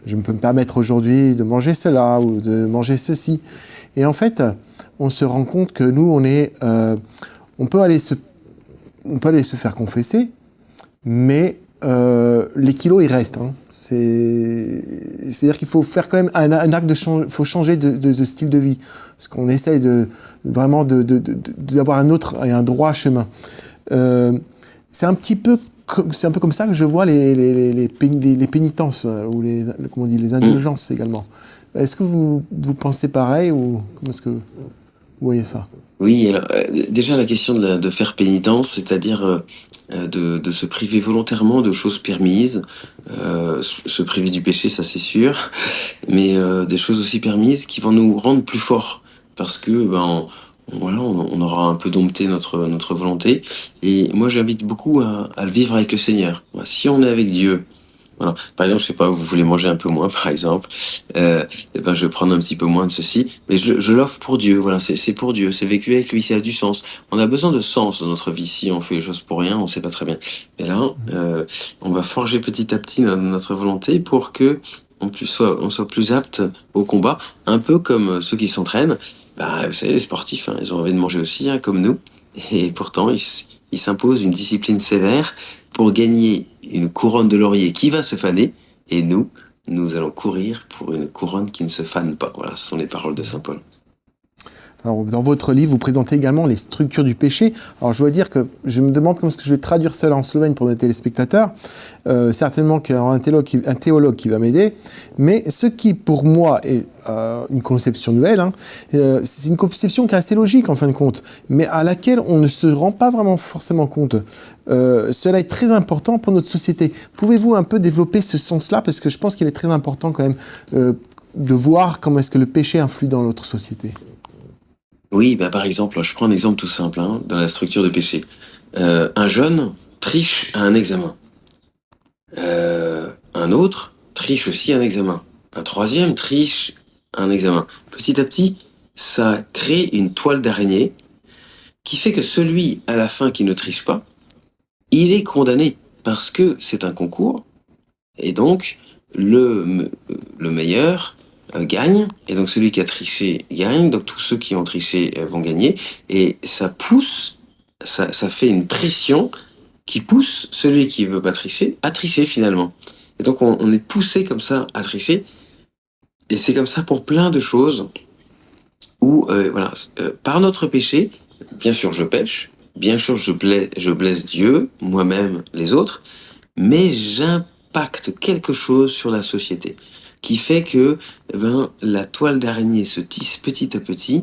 S1: me permettre aujourd'hui de manger cela ou de manger ceci. Et en fait, on se rend compte que nous, on peut aller se faire confesser, mais les kilos, ils restent. Hein. C'est-à-dire qu'il faut faire quand même un acte faut changer de style de vie. Parce qu'on essaye vraiment d'avoir un autre et un droit chemin. C'est un peu comme ça que je vois les pénitences, ou les indulgences également. Est-ce que vous pensez pareil, ou comment est-ce que vous voyez ça?
S2: Oui, alors, déjà la question de faire pénitence, c'est-à-dire de se priver volontairement de choses permises, se priver du péché, ça c'est sûr, mais des choses aussi permises qui vont nous rendre plus forts, parce que voilà, on aura un peu dompté notre volonté. Et moi j'invite beaucoup à le vivre avec le Seigneur. Voilà, si on est avec Dieu, voilà. Par exemple, je sais pas, vous voulez manger un peu moins, par exemple, eh ben, je vais prendre un petit peu moins de ceci, mais je l'offre pour Dieu, voilà, c'est pour Dieu, c'est vécu avec lui, ça a du sens. On a besoin de sens dans notre vie. Si on fait les choses pour rien, on sait pas très bien. Mais là, on va forger petit à petit notre volonté pour que on soit plus apte au combat, un peu comme ceux qui s'entraînent. Bah, vous savez, les sportifs, hein, ils ont envie de manger aussi, hein, comme nous, et pourtant, ils s'imposent une discipline sévère pour gagner une couronne de laurier qui va se faner, et nous allons courir pour une couronne qui ne se fane pas. Voilà, ce sont les paroles de saint Paul.
S1: Alors, dans votre livre, vous présentez également les structures du péché. Alors, je dois dire que je me demande comment est-ce que je vais traduire cela en slovène pour nos téléspectateurs. Certainement qu'il y aura un théologue qui va m'aider. Mais ce qui, pour moi, est une conception nouvelle, hein, c'est une conception qui est assez logique, en fin de compte, mais à laquelle on ne se rend pas vraiment forcément compte. Cela est très important pour notre société. Pouvez-vous un peu développer ce sens-là? Parce que je pense qu'il est très important quand même de voir comment est-ce que le péché influe dans notre société.
S2: Oui, bah par exemple, je prends un exemple tout simple, hein, dans la structure de péché. Un jeune triche à un examen. Un autre triche aussi à un examen. Un troisième triche à un examen. Petit à petit, ça crée une toile d'araignée qui fait que celui, à la fin, qui ne triche pas, il est condamné parce que c'est un concours, et donc le meilleur gagne, et donc celui qui a triché gagne, donc tous ceux qui ont triché vont gagner, et ça pousse, ça fait une pression qui pousse celui qui veut pas tricher à tricher finalement. Et donc on est poussé comme ça à tricher, et c'est comme ça pour plein de choses où, voilà, par notre péché, bien sûr je pêche, bien sûr je blesse Dieu, moi-même, les autres, mais j'impacte quelque chose sur la société qui fait que la toile d'araignée se tisse petit à petit,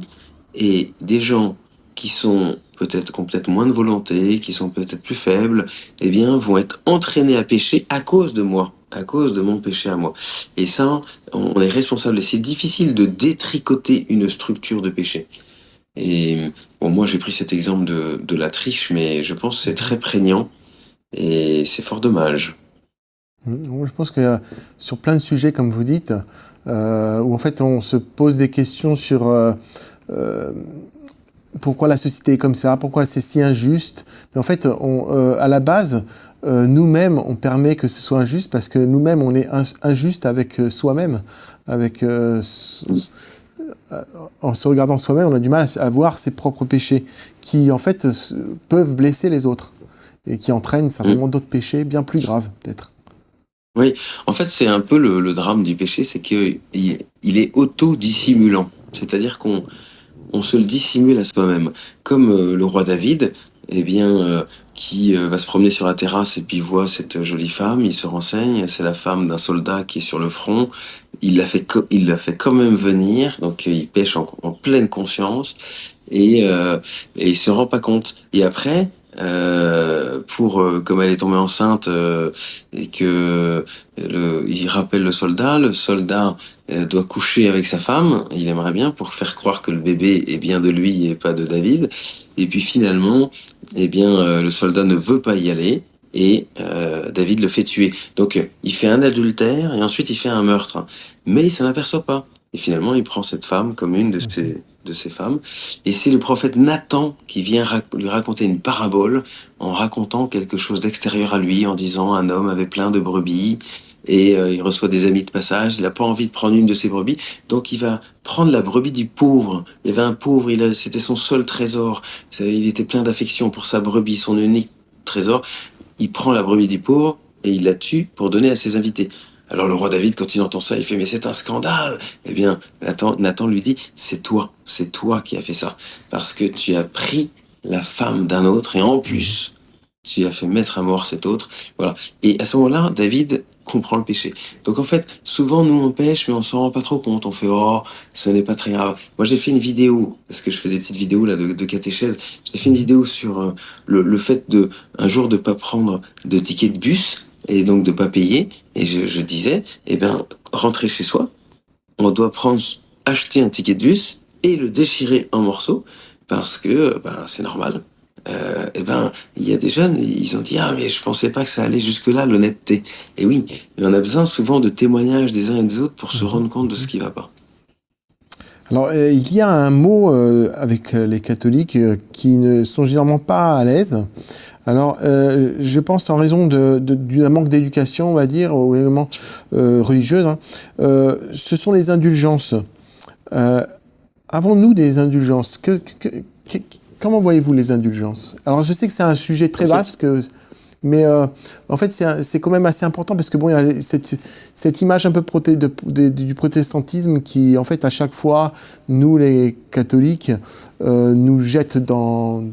S2: et des gens qui sont peut-être moins de volonté, qui sont peut-être plus faibles, eh bien, vont être entraînés à pécher à cause de moi, à cause de mon péché à moi. Et ça, on est responsable. Et c'est difficile de détricoter une structure de péché. Et bon, moi, j'ai pris cet exemple de la triche, mais je pense que c'est très prégnant, et c'est fort dommage.
S1: Moi, je pense que sur plein de sujets, comme vous dites, où en fait on se pose des questions sur pourquoi la société est comme ça, pourquoi c'est si injuste. Mais en fait, à la base, nous-mêmes, on permet que ce soit injuste parce que nous-mêmes, on est injuste avec soi-même. Avec, en se regardant soi-même, on a du mal à voir ses propres péchés qui, en fait, peuvent blesser les autres et qui entraînent certainement d'autres péchés bien plus graves, peut-être.
S2: Oui, en fait, c'est un peu le drame du péché, c'est qu'il il est auto-dissimulant. C'est-à-dire qu'on se le dissimule à soi-même. Comme le roi David, eh bien, qui va se promener sur la terrasse et puis voit cette jolie femme, il se renseigne, c'est la femme d'un soldat qui est sur le front, il la fait quand même venir, donc il pêche en pleine conscience, et il se rend pas compte. Et après, comme elle est tombée enceinte et que il rappelle le soldat doit coucher avec sa femme, il aimerait bien pour faire croire que le bébé est bien de lui et pas de David. Et puis finalement, eh bien, le soldat ne veut pas y aller et David le fait tuer. Donc il fait un adultère et ensuite il fait un meurtre. Mais il s'en aperçoit pas. Et finalement, il prend cette femme comme une de ses femmes. Et c'est le prophète Nathan qui vient lui raconter une parabole en racontant quelque chose d'extérieur à lui, en disant un homme avait plein de brebis et il reçoit des amis de passage, il n'a pas envie de prendre une de ses brebis, donc il va prendre la brebis du pauvre. Il y avait un pauvre, c'était son seul trésor, il était plein d'affection pour sa brebis, son unique trésor. Il prend la brebis du pauvre et il la tue pour donner à ses invités. Alors le roi David, quand il entend ça, il fait « Mais c'est un scandale !» Eh bien, Nathan lui dit « C'est toi qui as fait ça, parce que tu as pris la femme d'un autre et en plus, tu as fait mettre à mort cet autre. » Voilà. Et à ce moment-là, David comprend le péché. Donc en fait, souvent nous on pêche, mais on s'en rend pas trop compte. On fait « Oh, ce n'est pas très grave. » Moi j'ai fait une vidéo, parce que je fais des petites vidéos là de catéchèse, j'ai fait une vidéo sur le fait un jour de pas prendre de ticket de bus, et donc de pas payer, et je disais, eh ben, rentrer chez soi, on doit acheter un ticket de bus et le déchirer en morceaux, parce que ben, c'est normal. Eh ben, il y a des jeunes, ils ont dit « Ah, mais je pensais pas que ça allait jusque-là, l'honnêteté. » Et oui, mais on a besoin souvent de témoignages des uns et des autres pour se rendre compte de ce qui va pas.
S1: Alors, il y a un mot avec les catholiques qui ne sont généralement pas à l'aise. Alors, je pense en raison d'un manque d'éducation, on va dire, ou également religieuse. Hein. Ce sont les indulgences. Avons-nous des indulgences? Comment voyez-vous les indulgences? Alors, je sais que c'est un sujet très vaste, mais en fait, c'est quand même assez important parce que bon, il y a cette image un peu du protestantisme qui, en fait, à chaque fois, nous, les catholiques, nous jette dans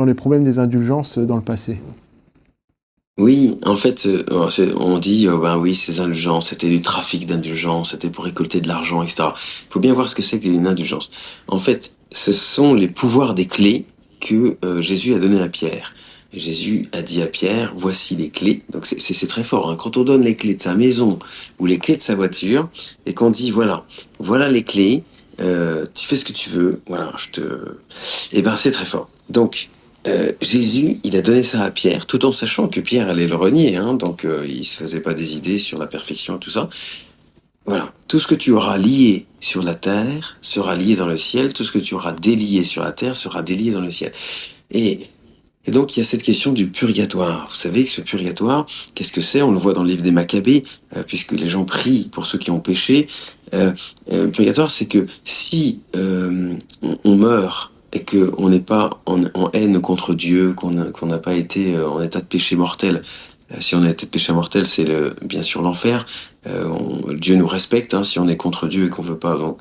S1: les problèmes des indulgences dans le passé.
S2: Oui, en fait, on dit, ben oui, ces indulgences, c'était du trafic d'indulgences, c'était pour récolter de l'argent, etc. Il faut bien voir ce que c'est qu'une indulgence. En fait, ce sont les pouvoirs des clés que Jésus a donné à Pierre. Jésus a dit à Pierre, voici les clés. Donc c'est très fort, hein. Quand on donne les clés de sa maison ou les clés de sa voiture, et qu'on dit, voilà les clés, tu fais ce que tu veux, voilà, eh ben c'est très fort. Donc, Jésus, il a donné ça à Pierre, tout en sachant que Pierre allait le renier, hein, donc il se faisait pas des idées sur la perfection et tout ça. Voilà, tout ce que tu auras lié sur la terre sera lié dans le ciel, tout ce que tu auras délié sur la terre sera délié dans le ciel. Et donc, il y a cette question du purgatoire. Vous savez que ce purgatoire, qu'est-ce que c'est? On le voit dans le livre des Maccabées, puisque les gens prient pour ceux qui ont péché. Le purgatoire, c'est que si on meurt et qu'on n'est pas en haine contre Dieu, qu'on n'a pas été en état de péché mortel, si on a été de péché mortel, c'est bien sûr l'enfer. Dieu nous respecte, hein, si on est contre Dieu et qu'on veut pas, donc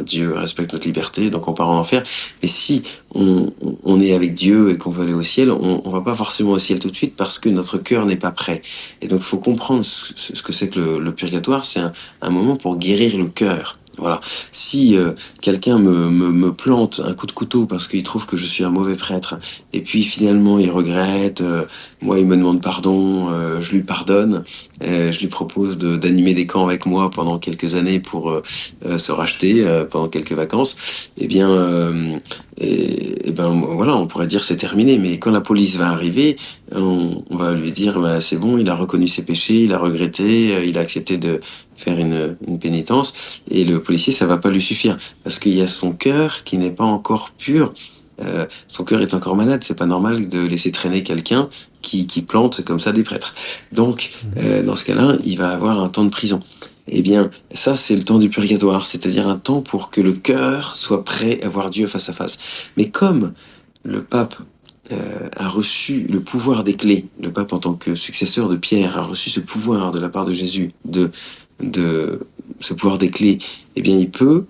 S2: Dieu respecte notre liberté, donc on part en enfer. Et si on est avec Dieu et qu'on veut aller au ciel, on va pas forcément au ciel tout de suite parce que notre cœur n'est pas prêt. Et donc il faut comprendre ce que c'est que le purgatoire, c'est un moment pour guérir le cœur. Voilà. Si quelqu'un me plante un coup de couteau parce qu'il trouve que je suis un mauvais prêtre, et puis finalement il regrette, moi il me demande pardon, je lui pardonne, je lui propose d'animer des camps avec moi pendant quelques années pour se racheter, pendant quelques vacances, eh bien et ben voilà, on pourrait dire c'est terminé. Mais quand la police va arriver, on va lui dire bah, c'est bon, il a reconnu ses péchés, il a regretté, il a accepté de faire une pénitence. Et le policier, ça va pas lui suffire parce qu'il y a son cœur qui n'est pas encore pur. Son cœur est encore malade. C'est pas normal de laisser traîner quelqu'un qui plante comme ça des prêtres. Donc, dans ce cas-là, il va avoir un temps de prison. Eh bien, ça, c'est le temps du purgatoire, c'est-à-dire un temps pour que le cœur soit prêt à voir Dieu face à face. Mais comme le pape a reçu le pouvoir des clés, le pape en tant que successeur de Pierre a reçu ce pouvoir de la part de Jésus, de ce pouvoir des clés, eh bien, il peut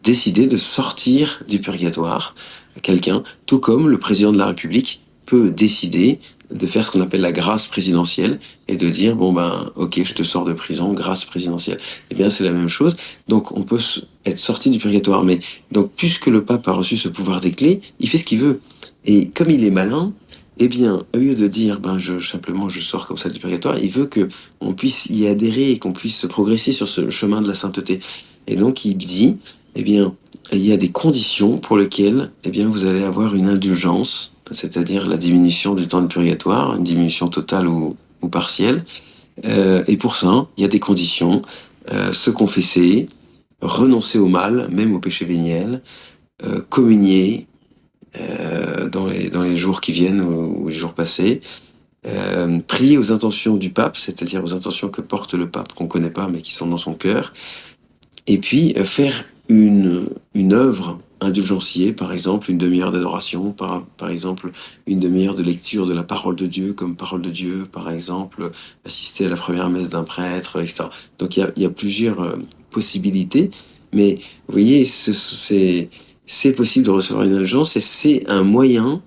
S2: décider de sortir du purgatoire quelqu'un, tout comme le président de la République peut décider de faire ce qu'on appelle la grâce présidentielle et de dire bon ben ok je te sors de prison, grâce présidentielle. Eh bien c'est la même chose. Donc on peut être sorti du purgatoire, mais donc puisque le pape a reçu ce pouvoir des clés, il fait ce qu'il veut. Et comme il est malin, eh bien au lieu de dire ben simplement je sors comme ça du purgatoire, il veut que on puisse y adhérer et qu'on puisse progresser sur ce chemin de la sainteté. Et donc il dit eh bien il y a des conditions pour lesquelles eh bien vous allez avoir une indulgence, c'est-à-dire la diminution du temps de purgatoire, une diminution totale ou partielle. Et pour ça, il y a des conditions. Se confesser, renoncer au mal, même au péché véniel, communier dans les jours qui viennent ou les jours passés, prier aux intentions du pape, c'est-à-dire aux intentions que porte le pape, qu'on ne connaît pas mais qui sont dans son cœur, et puis faire une œuvre indulgenciée, par exemple une demi-heure d'adoration, par exemple une demi-heure de lecture de la parole de Dieu comme parole de Dieu, par exemple assister à la première messe d'un prêtre, etc. Donc il y a plusieurs possibilités, mais vous voyez, c'est possible de recevoir une indulgence et c'est un moyen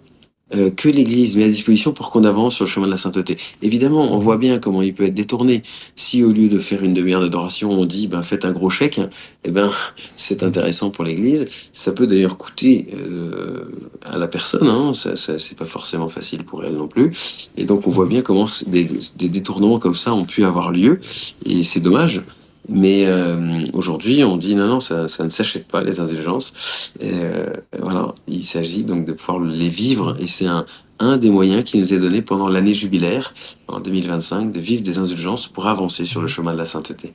S2: que l'Église met à disposition pour qu'on avance sur le chemin de la sainteté. Évidemment, on voit bien comment il peut être détourné. Si au lieu de faire une demi-heure d'adoration, on dit ben faites un gros chèque, eh ben c'est intéressant pour l'Église. Ça peut d'ailleurs coûter à la personne, hein, c'est pas forcément facile pour elle non plus. Et donc on voit bien comment des détournements comme ça ont pu avoir lieu, et c'est dommage. Mais aujourd'hui, on dit non, ça ne s'achète pas les indulgences. Et voilà, il s'agit donc de pouvoir les vivre, et c'est un des moyens qui nous est donné pendant l'année jubilaire, en 2025, de vivre des indulgences pour avancer sur le chemin de la sainteté.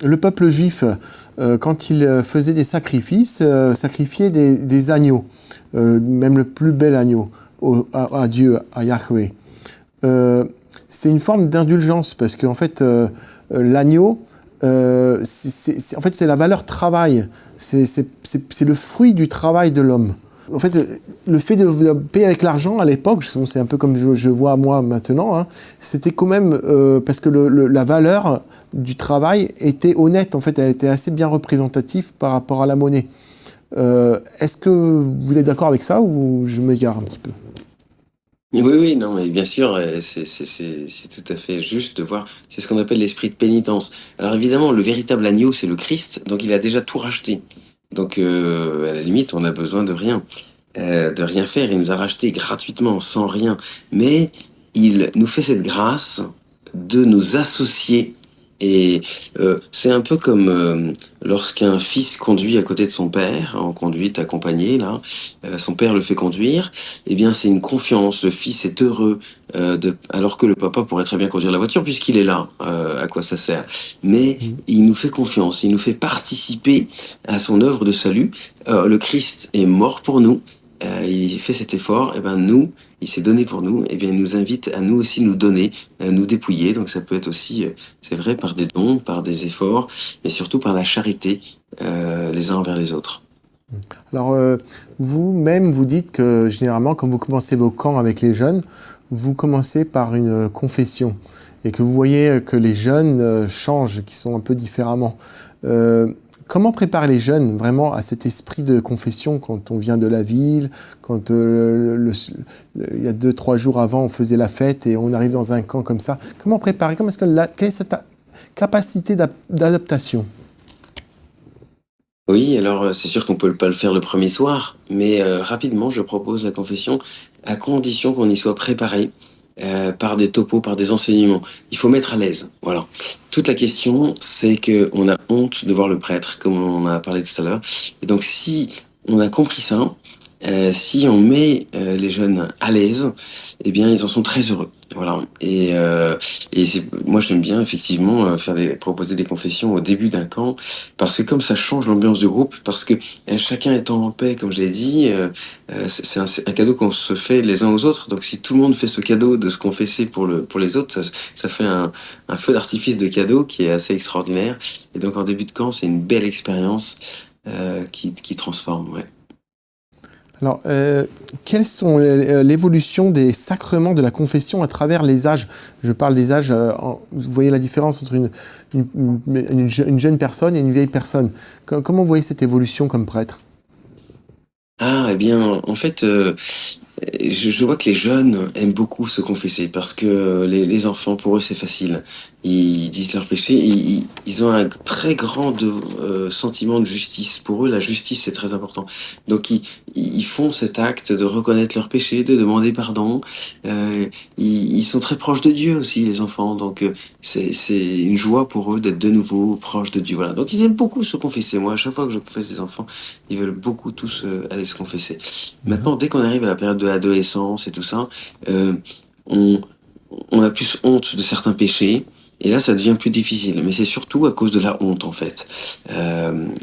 S1: Le peuple juif, quand il faisait des sacrifices, sacrifiait des agneaux, même le plus bel agneau, à Dieu, à Yahweh. C'est une forme d'indulgence, parce qu'en fait, l'agneau, en fait, c'est la valeur travail. C'est le fruit du travail de l'homme. En fait, le fait de payer avec l'argent à l'époque, c'est un peu comme je vois moi maintenant, hein, c'était quand même parce que la valeur du travail était honnête. En fait, elle était assez bien représentative par rapport à la monnaie. Est-ce que vous êtes d'accord avec ça ou je m'égare un petit peu?
S2: Oui, non, mais bien sûr, c'est tout à fait juste de voir. C'est ce qu'on appelle l'esprit de pénitence. Alors évidemment, le véritable agneau, c'est le Christ, donc il a déjà tout racheté. Donc à la limite, on a besoin de rien faire. Il nous a racheté gratuitement, sans rien. Mais il nous fait cette grâce de nous associer. Et c'est un peu comme lorsqu'un fils conduit à côté de son père, en conduite accompagnée, là, son père le fait conduire, eh bien c'est une confiance, le fils est heureux, alors que le papa pourrait très bien conduire la voiture puisqu'il est là, à quoi ça sert. Mais il nous fait confiance, il nous fait participer à son œuvre de salut. Le Christ est mort pour nous, il fait cet effort, et ben nous, il s'est donné pour nous, et bien il nous invite à nous aussi nous donner, à nous dépouiller. Donc ça peut être aussi, c'est vrai, par des dons, par des efforts, mais surtout par la charité les uns envers les autres.
S1: Alors, vous-même, vous dites que généralement, quand vous commencez vos camps avec les jeunes, vous commencez par une confession et que vous voyez que les jeunes changent, qu'ils sont un peu différemment. Comment préparer les jeunes vraiment à cet esprit de confession quand on vient de la ville, quand il y a 2-3 jours avant on faisait la fête et on arrive dans un camp comme ça? Comment préparer? Quelle est cette capacité d'adaptation?
S2: Oui, alors c'est sûr qu'on peut pas le faire le premier soir, mais rapidement je propose la confession à condition qu'on y soit préparé par des topos, par des enseignements. Il faut mettre à l'aise, voilà. Toute la question, c'est qu'on a honte de voir le prêtre, comme on en a parlé tout à l'heure. Et donc si on a compris ça, si on met les jeunes à l'aise, eh bien, ils en sont très heureux. Voilà. Et moi, j'aime bien effectivement proposer des confessions au début d'un camp, parce que comme ça change l'ambiance du groupe, parce que chacun étant en paix, comme je l'ai dit, c'est un cadeau qu'on se fait les uns aux autres. Donc, si tout le monde fait ce cadeau de se confesser pour les autres, ça fait un feu d'artifice de cadeaux qui est assez extraordinaire. Et donc, en début de camp, c'est une belle expérience qui transforme. Ouais.
S1: Alors, quelles sont l'évolution des sacrements de la confession à travers les âges? Je parle des âges, vous voyez la différence entre une jeune personne et une vieille personne. Comment vous voyez cette évolution comme prêtre?
S2: Ah, eh bien, en fait, je vois que les jeunes aiment beaucoup se confesser parce que les enfants, pour eux, c'est facile. Ils disent leurs péchés, ils ont un très grand sentiment de justice. Pour eux, la justice, c'est très important. Donc, ils font cet acte de reconnaître leurs péchés, de demander pardon. Ils sont très proches de Dieu aussi, les enfants. Donc, c'est une joie pour eux d'être de nouveau proches de Dieu. Voilà. Donc, ils aiment beaucoup se confesser. Moi, à chaque fois que je confesse des enfants, ils veulent beaucoup tous aller se confesser. Maintenant, dès qu'on arrive à la période de l'adolescence et tout ça, on, on a plus honte de certains péchés. Et là, ça devient plus difficile. Mais c'est surtout à cause de la honte, en fait.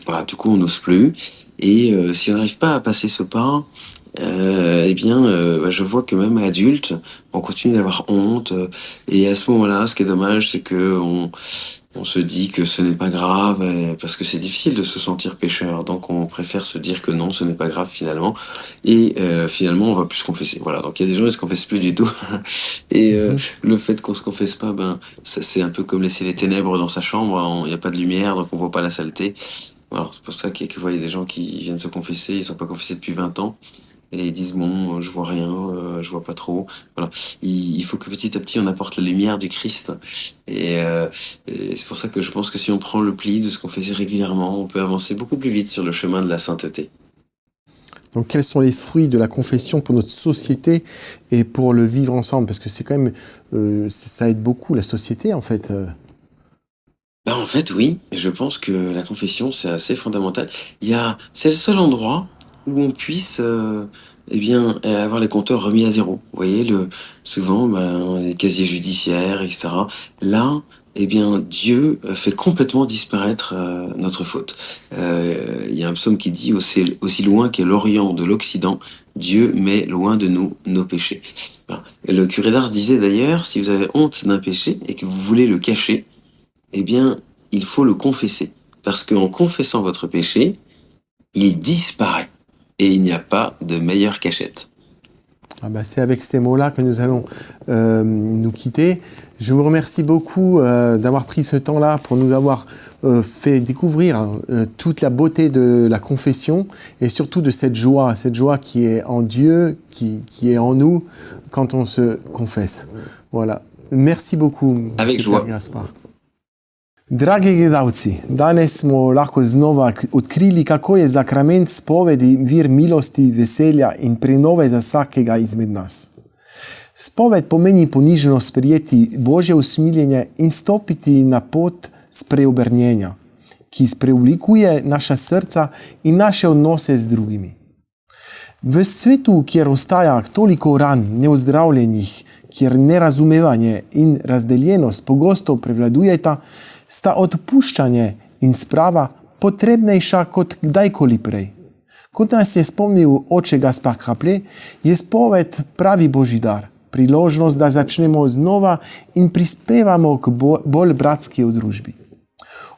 S2: Voilà, du coup, on n'ose plus. Et si on n'arrive pas à passer ce pas, eh bien, je vois que même adulte, on continue d'avoir honte. Et à ce moment-là, ce qui est dommage, c'est que on se dit que ce n'est pas grave, parce que c'est difficile de se sentir pécheur. Donc, on préfère se dire que non, ce n'est pas grave finalement. Et finalement, on va plus se confesser. Voilà. Donc, il y a des gens qui se confessent plus du tout. Et le fait qu'on se confesse pas, ben, c'est un peu comme laisser les ténèbres dans sa chambre. Il n'y a pas de lumière, donc on voit pas la saleté. Voilà. C'est pour ça qu'il y a des gens qui viennent se confesser, ils sont pas confessés depuis 20 ans. Et ils disent bon, je vois rien, je vois pas trop. Voilà. Il faut que petit à petit on apporte la lumière du Christ. Et c'est pour ça que je pense que si on prend le pli de se confesser régulièrement, on peut avancer beaucoup plus vite sur le chemin de la sainteté.
S1: Donc, quels sont les fruits de la confession pour notre société et pour le vivre ensemble? Parce que c'est quand même, ça aide beaucoup la société, en fait.
S2: Ben, en fait, oui, je pense que la confession, c'est assez fondamental. C'est le seul endroit où on puisse, eh bien, avoir les compteurs remis à zéro. Vous voyez, souvent, ben, les casiers judiciaires, etc. Là, eh bien, Dieu fait complètement disparaître notre faute. Il y a un psaume qui dit aussi loin qu'est l'Orient de l'Occident, Dieu met loin de nous nos péchés. Voilà. Et le curé d'Ars disait d'ailleurs, si vous avez honte d'un péché et que vous voulez le cacher, eh bien, il faut le confesser. Parce qu'en confessant votre péché, il disparaît. Et il n'y a pas de meilleure cachette.
S1: Ah bah, c'est avec ces mots-là que nous allons nous quitter. Je vous remercie beaucoup d'avoir pris ce temps-là pour nous avoir fait découvrir toute la beauté de la confession et surtout de cette joie qui est en Dieu, qui est en nous quand on se confesse. Voilà. Merci beaucoup.
S2: Avec joie.
S1: Gaspar. Dragi gledalci, danes smo lahko znova odkrili, kako je zakrament spovedi vir milosti, veselja in prenove za vsakega izmed nas. Spoved pomeni ponižno sprejeti Božje usmiljenje in stopiti na pot spreobrnjenja, ki spreoblikuje naša srca in naše odnose z drugimi. V svetu, kjer ostaja toliko ran neozdravljenih, kjer nerazumevanje in razdeljenost pogosto prevladujeta, sta odpuščanje in sprava potrebnejša kot kdajkoli prej. Kot nas je spomnil oče Gaspar Haplé, je spoved pravi Božji dar, priložnost, da začnemo znova in prispevamo k bolj bratski družbi.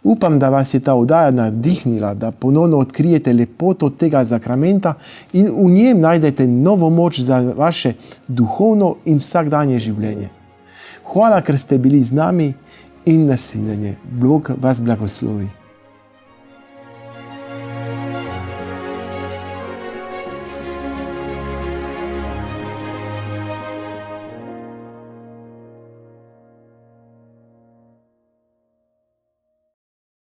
S1: Upam, da vas je ta oddaja navdihnila, da ponovno odkrijete lepoto tega zakramenta in v njem najdete novo moč za vaše duhovno in vsakdanje življenje. Hvala, ker ste bili z nami in nasinjenje. Bog vas blagoslovi.